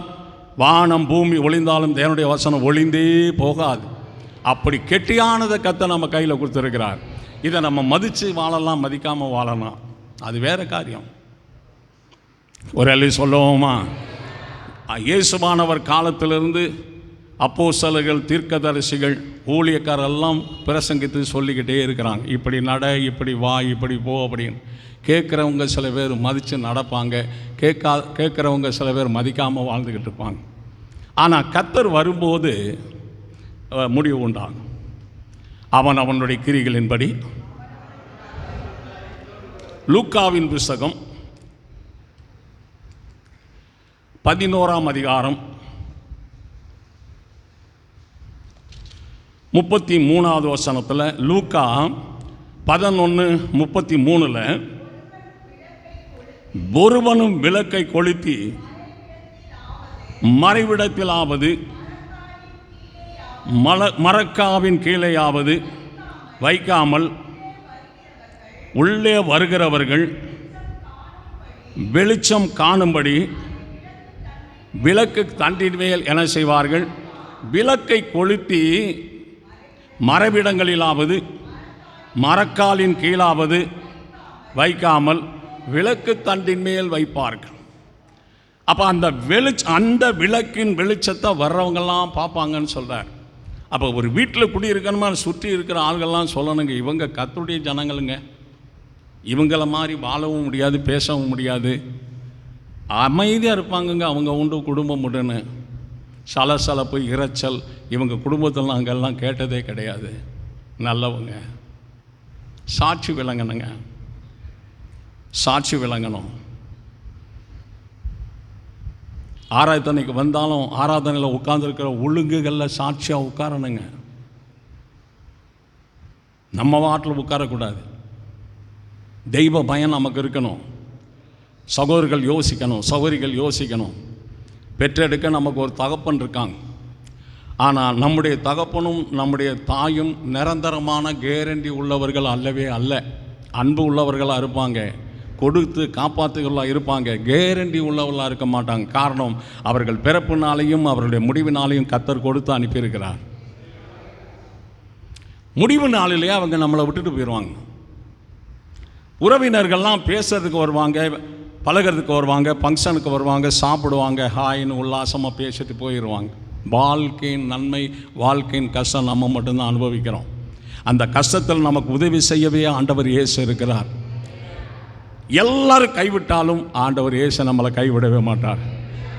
வானம் பூமி ஒளிந்தாலும் தேவனுடைய வசனம் ஒளிந்தே போகாது. அப்படி கெட்டியானதை கர்த்தர் நம்ம கையில் கொடுத்துருக்கிறார். இதை நம்ம மதித்து வாழலாம், மதிக்காமல் வாழலாம், அது வேறு காரியம். ஒரு அள்ளி சொல்லுவோமா? இயேசுவானவர் காலத்திலிருந்து அப்போஸ்தலர்கள், தீர்க்கதரிசிகள், ஊழியக்காரெல்லாம் பிரசங்கித்து சொல்லிக்கிட்டே இருக்கிறாங்க. இப்படி நட, இப்படி வா, இப்படி போ அப்படின்னு. கேட்குறவங்க சில பேர் மதித்து நடப்பாங்க, கேட்குறவங்க சில பேர் மதிக்காமல் வாழ்ந்துக்கிட்டு இருப்பாங்க. ஆனால் கர்த்தர் வரும்போது முடிவு உண்டாகும். அவன் அவனுடைய கிரிகளின்படி. லூக்காவின் புஸ்தகம் 11ஆம் அதிகாரம் 33வது வசனத்தில், லூக்கா 11:33, ஒருவனும் விளக்கை கொளுத்தி மறைவிடத்திலாவது மரக்காவின் கீழேயாவது வைக்காமல் உள்ளே வருகிறவர்கள் வெளிச்சம் காணும்படி விளக்கு தண்டின் மேல் என செய்வார்கள். விளக்கை கொளுத்தி மறைவிடங்களிலாவது மரக்காலின் கீழாவது வைக்காமல் விளக்கு தண்டின் மேல் வைப்பார்கள். அப்போ அந்த விளக்கின் வெளிச்சத்தை வர்றவங்கெல்லாம் பார்ப்பாங்கன்னு சொல்கிறார். அப்போ ஒரு வீட்டில் குடியிருக்கணுமா, சுற்றி இருக்கிற ஆள்கள்லாம் சொல்லணுங்க, இவங்க கர்த்தருடைய ஜனங்களுங்க, இவங்கள மாதிரி வாழவும் முடியாது, பேசவும் முடியாது, அமைதியாக இருப்பாங்கங்க, அவங்க உண்டு குடும்பம் உண்டுன்னு. சலசலப்பு, இரைச்சல் இவங்க குடும்பத்தில் அங்கெல்லாம் கேட்டதே கிடையாது. நல்லவங்க. சாட்சி விளங்கணுங்க, சாட்சி விளங்கணும். ஆராதனைக்கு வந்தாலும் ஆராதனையில் உட்கார்ந்துருக்கிற ஒழுங்குகளில் சாட்சியாக உட்காரணுங்க. நம்ம வாட்டில் உட்காரக்கூடாது. தெய்வ பயம் நமக்கு இருக்கணும். சகோதரர்கள் யோசிக்கணும், சகோதரிகள் யோசிக்கணும். பெற்றெடுக்க நமக்கு ஒரு தகப்பன் இருக்காங்க. ஆனால் நம்முடைய தகப்பனும் நம்முடைய தாயும் நிரந்தரமான கேரண்டி உள்ளவர்கள் அல்லவே அல்ல. அன்பு உள்ளவர்களாக இருப்பாங்க, கொடுத்து காப்பாற்றுகளாக இருப்பாங்க, கேரண்டி உள்ளவர்களாக இருக்க மாட்டாங்க. காரணம், அவர்கள் பிறப்புனாலையும் அவருடைய முடிவினாலையும் கர்த்தர் கொடுத்து அனுப்பியிருக்கிறார். முடிவு நாளிலேயே அவங்க நம்மளை விட்டுட்டு போயிடுவாங்க. உறவினர்கள்லாம் பேசுறதுக்கு வருவாங்க, பழகிறதுக்கு வருவாங்க, ஃபங்க்ஷனுக்கு வருவாங்க, சாப்பிடுவாங்க, ஹாயின்னு உல்லாசமாக பேசிட்டு போயிடுவாங்க. வாழ்க்கையின் நன்மை, வாழ்க்கையின் கஷ்டம் நம்ம மட்டும்தான் அனுபவிக்கிறோம். அந்த கஷ்டத்தில் நமக்கு உதவி செய்யவே ஆண்டவர் இயேசு இருக்கிறார். எல்லாரும் கைவிட்டாலும் ஆண்டவர் இயேசு நம்மளை கைவிடவே மாட்டார்.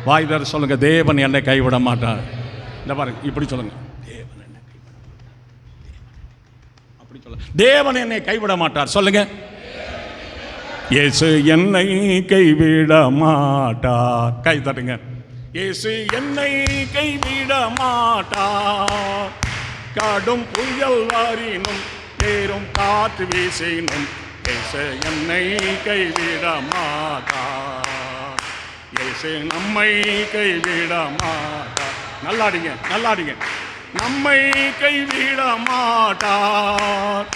வாய்தார் சொல்லுங்க, தேவன் என்னை கைவிட மாட்டார். இந்த பாருங்க, இப்படி சொல்லுங்க, தேவன் என்னை கைவிட மாட்டார். அப்படி சொல்லுங்க, தேவன் என்னை கைவிட மாட்டார். சொல்லுங்க, இயேசு என்னை கைவிட மாட்டார். கை தட்டுங்க. இயேசு என்னை கைவிட மாட்டார். காடும் புயல் வாரினும் ஏறும் காற்று வீசினும் இயேசு என்னை கைவிட மாட்டார். இயேசு நம்மை கைவிட மாட்டார். நல்லாடிங்க, நல்லாடிங்க. நம்மை கைவிட மாட்டார்.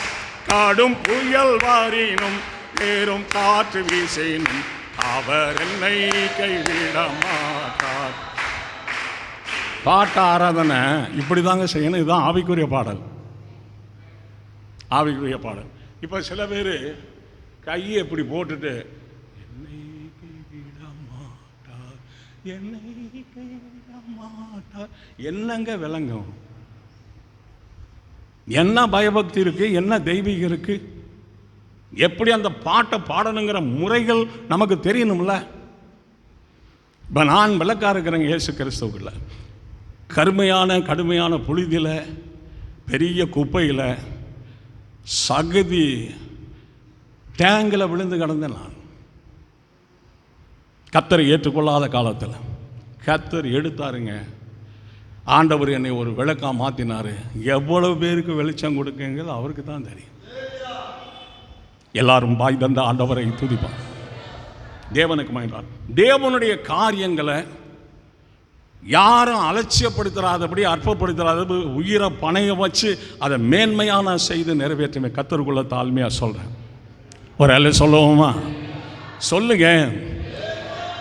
காடும் புயல் வாரினும் ஏறும் காற்று வீசினும் அவர் என்னை கைவிட மாட்டார். பாட்ட ஆராதனை இப்படி தாங்க செய்யணும். இதுதான் ஆவிக்குரிய பாடல், ஆவிக்குரிய பாடல். இப்போ சில பேர் கையை இப்படி போட்டுட்டு என்னை கைவிட மாட்டார், என்னை கைவிட மாட்டார். என்னங்க விளங்கும்? என்ன பயபக்தி இருக்கு, என்ன தெய்வீகம் இருக்கு? எப்படி அந்த பாட்டை பாடணுங்கிற முறைகள் நமக்கு தெரியணும்ல. இப்போ நான் விளக்காக இருக்கிறேங்க இயேசு கிறிஸ்துவுக்குள்ள. கடுமையான புழுதியில், பெரிய குப்பையில், சகதி டேங்கில் விழுந்து கிடந்தேன் நான். கர்த்தரை ஏற்றுக்கொள்ளாத காலத்தில் கர்த்தர் எடுத்தாருங்க. ஆண்டவர் என்னை ஒரு விளக்காக மாற்றினார். எவ்வளவு பேருக்கு வெளிச்சம் கொடுக்குங்கிறது அவருக்கு தான் தெரியும். எல்லாரும் பாய் தந்த ஆண்டவரை துதிப்பார். தேவனுக்கு மகிமை. தேவனுடைய காரியங்களை யாரும் அலட்சியப்படுத்துறாதபடி, அற்பப்படுத்துறாதபடி, உயிரை பணைய வச்சு அதை மேன்மையான செய்து நிறைவேற்றுமே கர்த்தருக்குள்ள தாழ்மையாக சொல்கிறேன். ஒரு அல்ல சொல்லுவோமா? சொல்லுங்க,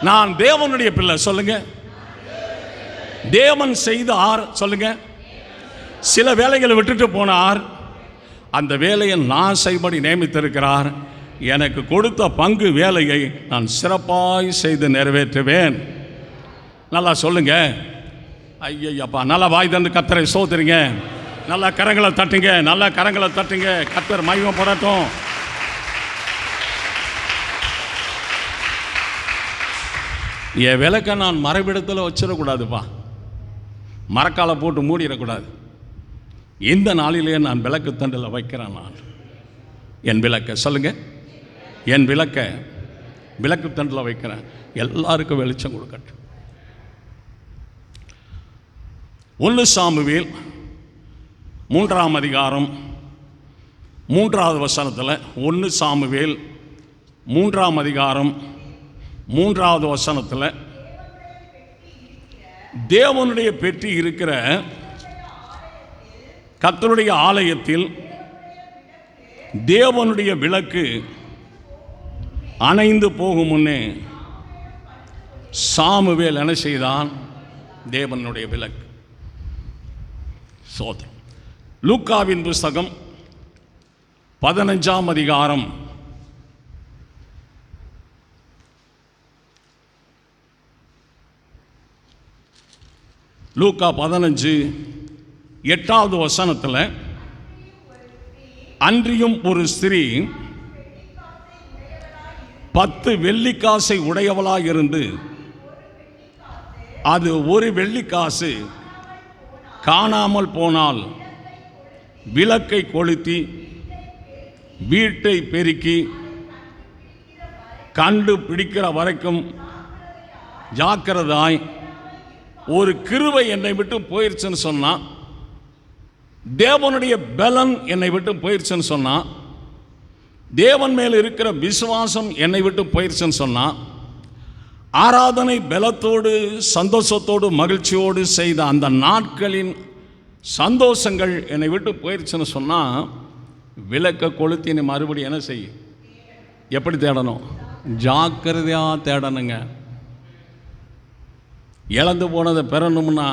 நான் தேவனுடைய பிள்ளை. சொல்லுங்க, தேவன் செய்தார். சொல்லுங்க, சில வேலைகளை விட்டுட்டு போனார், அந்த வேலையை நான் செய்படி நியமித்திருக்கிறார். எனக்கு கொடுத்த பங்கு வேலையை நான் சிறப்பாய் செய்து நிறைவேற்றுவேன். நல்லா சொல்லுங்க. ஐயப்பா, நல்லா வாய் தந்து கர்த்தரை ஸ்தோத்திரிங்க. நல்லா கரங்களை தட்டுங்க, நல்லா கரங்களை தட்டுங்க. கர்த்தர் மகிமைப்படட்டும். என் விளக்கை நான் மறைவிடத்தில் வச்சிடக்கூடாதுப்பா, மரக்காலை போட்டு மூடிடக்கூடாது. இந்த நாளிலே நான் விளக்கு தண்டில் வைக்கிறேன். நான் என் விளக்கை சொல்லுங்க, என் விளக்கை விளக்கு தண்டில் வைக்கிறேன். எல்லாருக்கும் வெளிச்சம் கொடுக்கட்டும். 1 சாமுவேல் 3ஆம் அதிகாரம் 3வது வசனத்தில், 1 சாமுவேல் 3ஆம் அதிகாரம் 3வது வசனத்தில், தேவனுடைய பெட்டி இருக்கிற கர்த்தருடைய ஆலயத்தில் தேவனுடைய விளக்கு அணைந்து போகும் முன்னே சாமுவேல் என்ன செய்தான்? தேவனுடைய விளக்கு. சோதரம். லூக்காவின் புஸ்தகம் 15ஆம் அதிகாரம் 15:8வது வசனத்தில், அன்றியும் ஒரு ஸ்திரீ 10 வெள்ளிக்காசை உடையவளாய் இருந்து அது ஒரு வெள்ளிக்காசு காணாமல் போனால் விளக்கை கொளுத்தி வீட்டை பெருக்கி கண்டுபிடிக்கிற வரைக்கும் ஜாக்கிரதாய், ஒரு கிருபை என்னை விட்டு போயிடுச்சுன்னு சொன்னா, தேவனுடைய பலன் என்னை விட்டு போயிடுச்சுன்னு சொன்னா, தேவன் மேல் இருக்கிற விசுவாசம் என்னை விட்டு போயிடுச்சுன்னு சொன்னா, ஆராதனை பலத்தோடு சந்தோஷத்தோடு மகிழ்ச்சியோடு செய்த அந்த நாட்களின் சந்தோஷங்கள் என்னை விட்டு போயிடுச்சுன்னு சொன்னால், விளக்க கொளுத்தின மறுபடியும் என்ன செய்யும்? எப்படி தேடணும்? ஜாக்கிரதையாக தேடணுங்க. இழந்து போனதை பெறணும்னா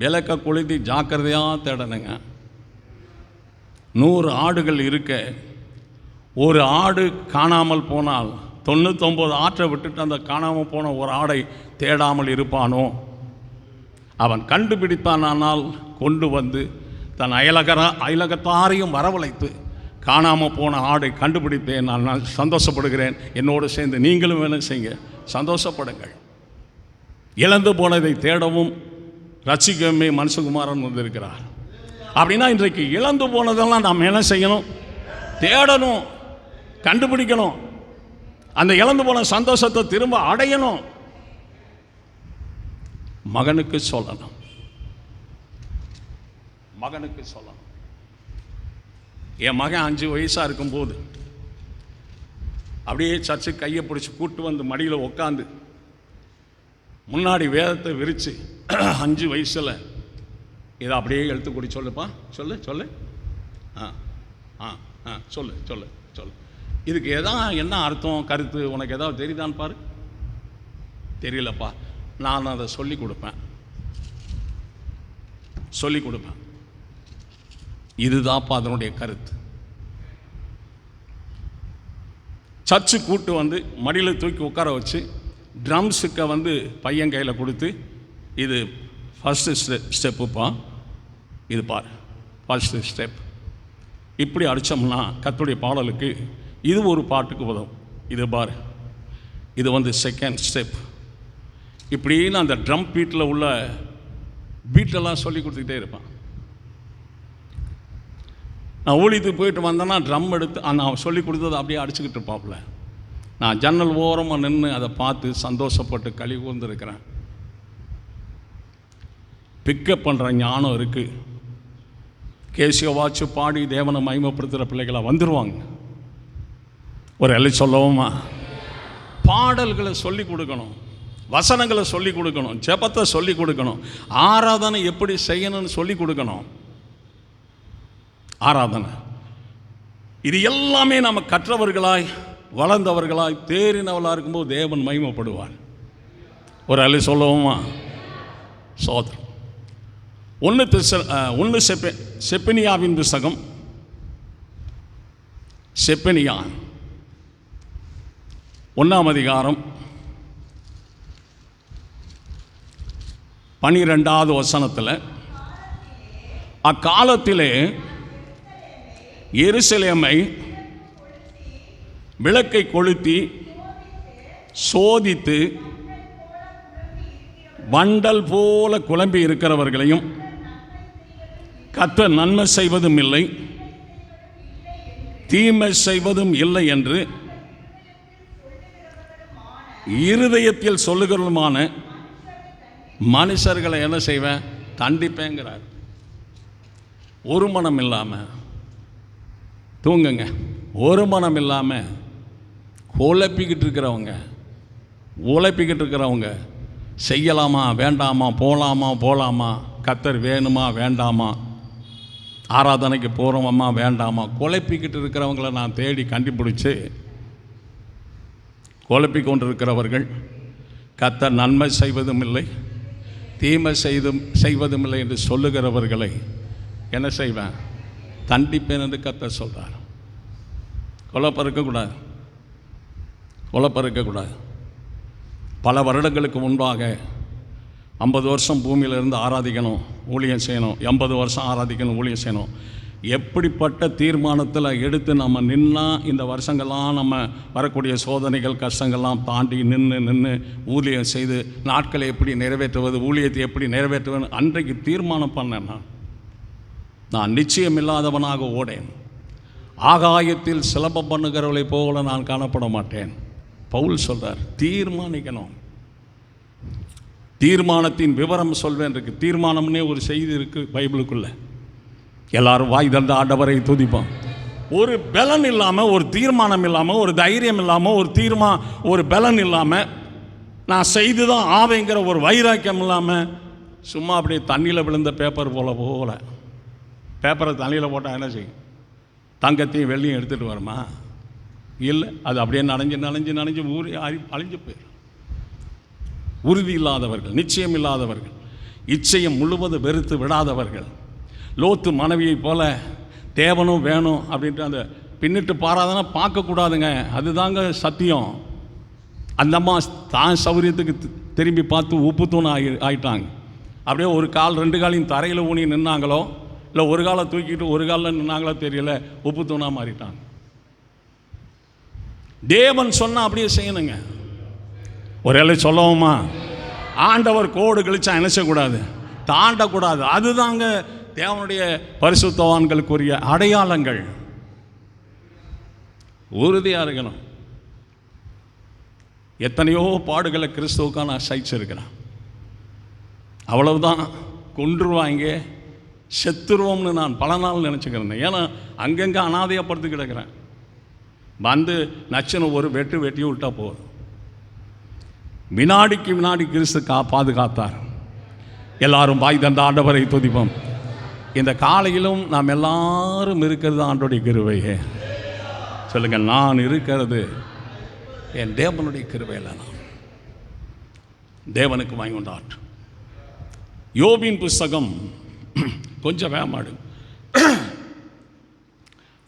விளக்க கொளுத்தி ஜாக்கிரதையாக தேடணுங்க. 100 ஆடுகள் இருக்க ஒரு ஆடு காணாமல் போனால் 99 ஆற்றை விட்டுட்டு அந்த காணாமல் போன ஒரு ஆடை தேடாமல் இருப்பானோ? அவன் கண்டுபிடிப்பானால் கொண்டு வந்து தன் அயலகத்தாரையும் வரவழைத்து காணாமல் போன ஆடை கண்டுபிடிப்பேன், நான் சந்தோஷப்படுகிறேன். என்னோடு சேர்ந்து நீங்களும் வேணும் செய்யுங்க, சந்தோஷப்படுங்கள். இழந்து போனதை தேடவும் ரட்சிக்கவே மனுஷகுமாரன் வந்திருக்கிறார். அப்படின்னா இன்றைக்கு இழந்து போனதெல்லாம் நாம் என்ன செய்யணும்? தேடணும், கண்டுபிடிக்கணும். அந்த இழந்து போன சந்தோஷத்தை திரும்ப அடையணும். மகனுக்கு சொல்லணும், மகனுக்கு சொல்லணும். என் மகன் 5 வயசாக இருக்கும்போது அப்படியே சர்ச்சு கையை பிடிச்சி கூட்டு வந்து மடியில் உட்காந்து முன்னாடி வேதத்தை விரித்து 5 வயசில் இதை அப்படியே எழுத்து கூடி சொல்லுப்பா, சொல்லு சொல்லு, சொல்லு சொல்லு சொல்லு, இதுக்கு என்ன அர்த்தம் கருத்து உனக்கு ஏதாவது தெரியுதான்னு பாரு. தெரியலப்பா, நான் அதை சொல்லி கொடுப்பேன். இதுதான்ப்பா அதனுடைய கருத்து. சர்ச்சு கூட்டு வந்து மடியில் தூக்கி உட்கார வச்சு ட்ரம்ஸுக்கை வந்து பையன் கையில் கொடுத்து, இது ஃபஸ்ட்டு ஸ்டெப்புப்பா, இது பார் ஃபஸ்ட்டு ஸ்டெப், இப்படி அடித்தோம்னா கர்த்தருடைய பாடலுக்கு இது ஒரு பாட்டுக்கு உதவும். இது பார், இது வந்து செகண்ட் ஸ்டெப், இப்படின்னு அந்த ட்ரம் பீட்டில் உள்ள பீட்டெல்லாம் சொல்லி கொடுத்துக்கிட்டே இருப்பான். நான் ஊழியத்துக்கு போயிட்டு வந்தேன்னா ட்ரம் எடுத்து நான் சொல்லி கொடுத்ததை அப்படியே அடிச்சுக்கிட்டு இருப்பாப்புல. நான் ஜன்னல் ஓரமாக நின்று அதை பார்த்து சந்தோஷப்பட்டு களி கூர்ந்துருக்கிறேன். பிக்கப் பண்ணுற ஞானம் இருக்குது. கேசிய வாட்சு பாடி தேவனை மகிமைப்படுத்துகிற பிள்ளைகளாக வந்துடுவாங்க. ஒரு எல்லை சொல்லவுமா? பாடல்களை சொல்லி கொடுக்கணும், வசனங்களை சொல்லி கொடுக்கணும், ஜெபத்தை சொல்லி கொடுக்கணும், ஆராதனை எப்படி செய்யணும்னு சொல்லி கொடுக்கணும். ஆராதனை இது எல்லாமே நம்ம கற்றவர்களாய் வளர்ந்தவர்களாய் தேறினவர்களாக இருக்கும்போது தேவன் மகிமைப்படுவார். ஒரு அலை சொல்லவுமா? சோதரம். ஒன்று செப்பனியாவின் புஸ்தகம், செப்பனியா 1ஆம் அதிகாரம் 12வது வசனத்தில், அக்காலத்திலே எருசலேமை விளக்கை கொளுத்தி சோதித்து வண்டல் போல குழம்பி இருக்கிறவர்களையும் கர்த்தர் நன்மை செய்வதும் இல்லை, தீமை செய்வதும் இல்லை என்று இருதயத்தில் சொல்லுகிறதுமான மனுஷர்களை என்ன செய்வேன்? தண்டிப்பேங்கிறார். ஒரு மனம் இல்லாமல் தூங்குங்க, ஒரு மனம் இல்லாமல் உழைப்பிக்கிட்டு இருக்கிறவங்க செய்யலாமா வேண்டாமா, போகலாமா, கர்த்தர் வேணுமா வேண்டாமா, ஆராதனைக்கு போகிறோமா வேண்டாமா, குழப்பிக்கிட்டு இருக்கிறவங்கள நான் தேடி கண்டுபிடிச்சி, குழப்பிக் கொண்டிருக்கிறவர்கள் கர்த்தர் நன்மை செய்வதும் இல்லை, தீமை செய்வதும் இல்லை என்று சொல்லுகிறவர்களை என்ன செய்வேன்? தண்டிப்பேன் என்று கர்த்தர் சொல்கிறார். குழப்பறுக்கக்கூடாது. பல வருடங்களுக்கு முன்பாக 50 வருஷம் பூமியில் இருந்து ஆராதிக்கணும், ஊழியம் செய்யணும், 80 வருஷம் ஆராதிக்கணும், ஊழியம் செய்யணும். எப்படிப்பட்ட தீர்மானத்தில் எடுத்து நம்ம நின்னா இந்த வருஷங்கள்லாம் நம்ம வரக்கூடிய சோதனைகள் கஷ்டங்கள்லாம் தாண்டி நின்று ஊழியம் செய்து நாட்களை எப்படி நிறைவேற்றுவது, ஊழியத்தை எப்படி நிறைவேற்றுவது அன்றைக்கு தீர்மானம் பண்ணேன். நான் நிச்சயம் இல்லாதவனாக ஓடேன், ஆகாயத்தில் சிலம்பம் பண்ணுகிறவளை போல நான் காணப்பட மாட்டேன். பவுல் சொல்றார், தீர்மானிக்கணும். தீர்மானத்தின் விவரம் சொல்வேன் இருக்கு. தீர்மானம்னே ஒரு செய்தி இருக்கு பைபிளுக்குள்ள. எல்லாரும் வாய் தந்த ஆண்டவரை துதிப்போம். ஒரு பலன் இல்லாமல், ஒரு தீர்மானம் இல்லாமல், ஒரு தைரியம் இல்லாமல், ஒரு பலன் இல்லாமல், நான் செய்து தான் ஆவேங்கிற ஒரு வைராக்கியம் இல்லாமல், சும்மா அப்படியே தண்ணியில் விழுந்த பேப்பர் போல பேப்பரை தண்ணியில் போட்டால் என்ன செய்யும்? தங்கத்தையும் வெள்ளியும் எடுத்துகிட்டு வருமா? இல்லை, அது அப்படியே நனைஞ்சு ஊறி அழிஞ்சு போயிடும். உறுதி இல்லாதவர்கள், நிச்சயம் இல்லாதவர்கள், இச்சையம் முழுவதும் வெறுத்து விடாதவர்கள், லோத்து மனைவியை போல தேவனும் வேணும் அப்படின்ட்டு அந்த பின்னிட்டு பாராதனா பார்க்கக்கூடாதுங்க. அதுதாங்க சத்தியம். அந்த அம்மா தான் சௌரியத்துக்கு திரும்பி பார்த்து உப்பு தூண் ஆயிட்டாங்க. அப்படியே ஒரு கால் 2 காலையும் தரையில் ஊனி நின்னாங்களோ, இல்லை ஒரு காலை தூக்கிட்டு ஒரு காலில் நின்னாங்களோ தெரியல, உப்பு தூணாக மாறிட்டாங்க. தேவன் சொன்னால் அப்படியே செய்யணுங்க. ஒரு வேளை சொல்லவுமா? ஆண்டவர் கோடு கழிச்சா என்ன செய்யக்கூடாது? தாண்டக்கூடாது. அதுதாங்க தேவனுடைய பரிசுத்தவான்களுக்குரிய அடையாளங்கள். உறுதியாக இருக்கணும். எத்தனையோ பாடுகளை கிறிஸ்துவுக்காக நான் சகிச்சிருக்கிறேன். அவ்வளவுதான், கொன்றுவாங்க, செத்துருவோம்னு நான் பல நாள் நினச்சிக்கிறேன். ஏன்னா அங்கங்கே அனாதையாக படுத்து கிடக்கிறேன். வந்து நச்சுன்னு ஒரு வெட்டி விட்டா போதும். வினாடிக்கு வினாடி கிறிஸ்து பாதுகாத்தார். எல்லாரும் வாய் தந்த ஆண்டவரை துதிப்போம். இந்த காலையிலும் நாம் எல்லாரும் இருக்கிறது ஆண்டோடைய கிருபையே. சொல்லுங்க, நான் இருக்கிறது என் தேவனுடைய கிருபையில். நான் தேவனுக்கு வாங்கி கொண்டாற்று. யோபின் புஸ்தகம் கொஞ்சம் வேகமாடு.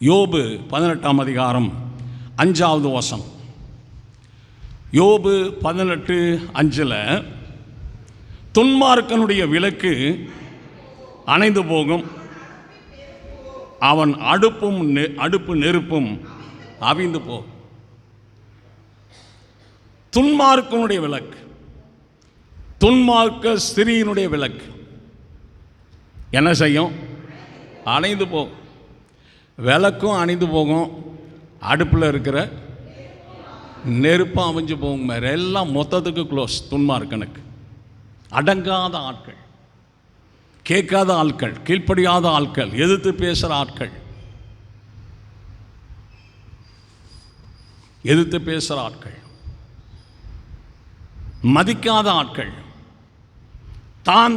யோபு 18ஆம் அதிகாரம் 5வது வசனம். யோபு 18:5, துன்மார்க்கனுடைய விளக்கு அணைந்து போகும், அவன் அடுப்பு நெருப்பும் அவிந்து போகும். துன்மார்க்கனுடைய விளக்கு, துன்மார்க்க ஸ்திரீயினுடைய விளக்கு என்ன செய்யும்? அணைந்து போகும். விளக்கும் அணைந்து போகும், அடுப்பில் இருக்கிற நெருப்பும் அமைஞ்சு போகும். வேறு எல்லாம் மொத்தத்துக்கு க்ளோஸ். துன்மார்க்கனுக்கு அடங்காத ஆட்கள், கேட்காத ஆட்கள், கீழ்ப்படியாத ஆட்கள், எதிர்த்து பேசுகிற ஆட்கள், எதிர்த்து பேசுகிற ஆட்கள், மதிக்காத ஆட்கள்,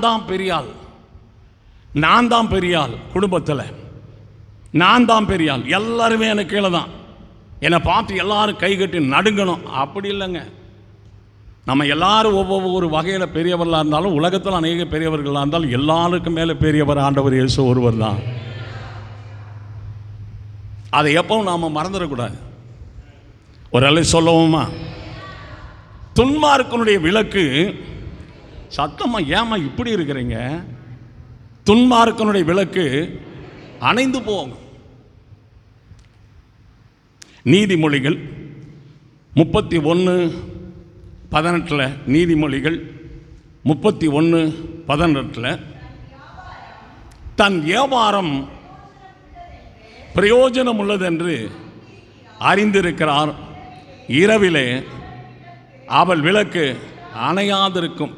தான் பெரிய ஆள், நான் தான் பெரிய ஆள், குடும்பத்தில் நான் தான் பெரிய ஆள், எல்லாருமே எனக்கு கீழே தான், என்னை பார்த்து எல்லாரும் கை கட்டி நடுங்கணும். அப்படி இல்லைங்க. நம்ம எல்லாரும் ஒவ்வொரு வகையில் பெரியவர்களாக இருந்தாலும், உலகத்தில் அநேக பெரியவர்களாக இருந்தாலும், எல்லாருக்கும் மேலே பெரியவர் ஆண்டவர் இயேசு ஒருவர் தான். அதை எப்பவும் நாம் மறந்துடக்கூடாது. ஒரு அலை சொல்லுவோமா? துன்மார்க்கனுடைய விளக்கு சத்தமாக ஏமா இப்படி இருக்கிறீங்க? துன்மார்க்கனுடைய விளக்கு அணைந்து போகும். நீதிமொழிகள் 31:18, நீதிமொழிகள் 31:18, தன் வியாபாரம் பிரயோஜனம் உள்ளதென்று அறிந்திருக்கிறார், இரவிலே அவள் விளக்கு அணையாதிருக்கும்.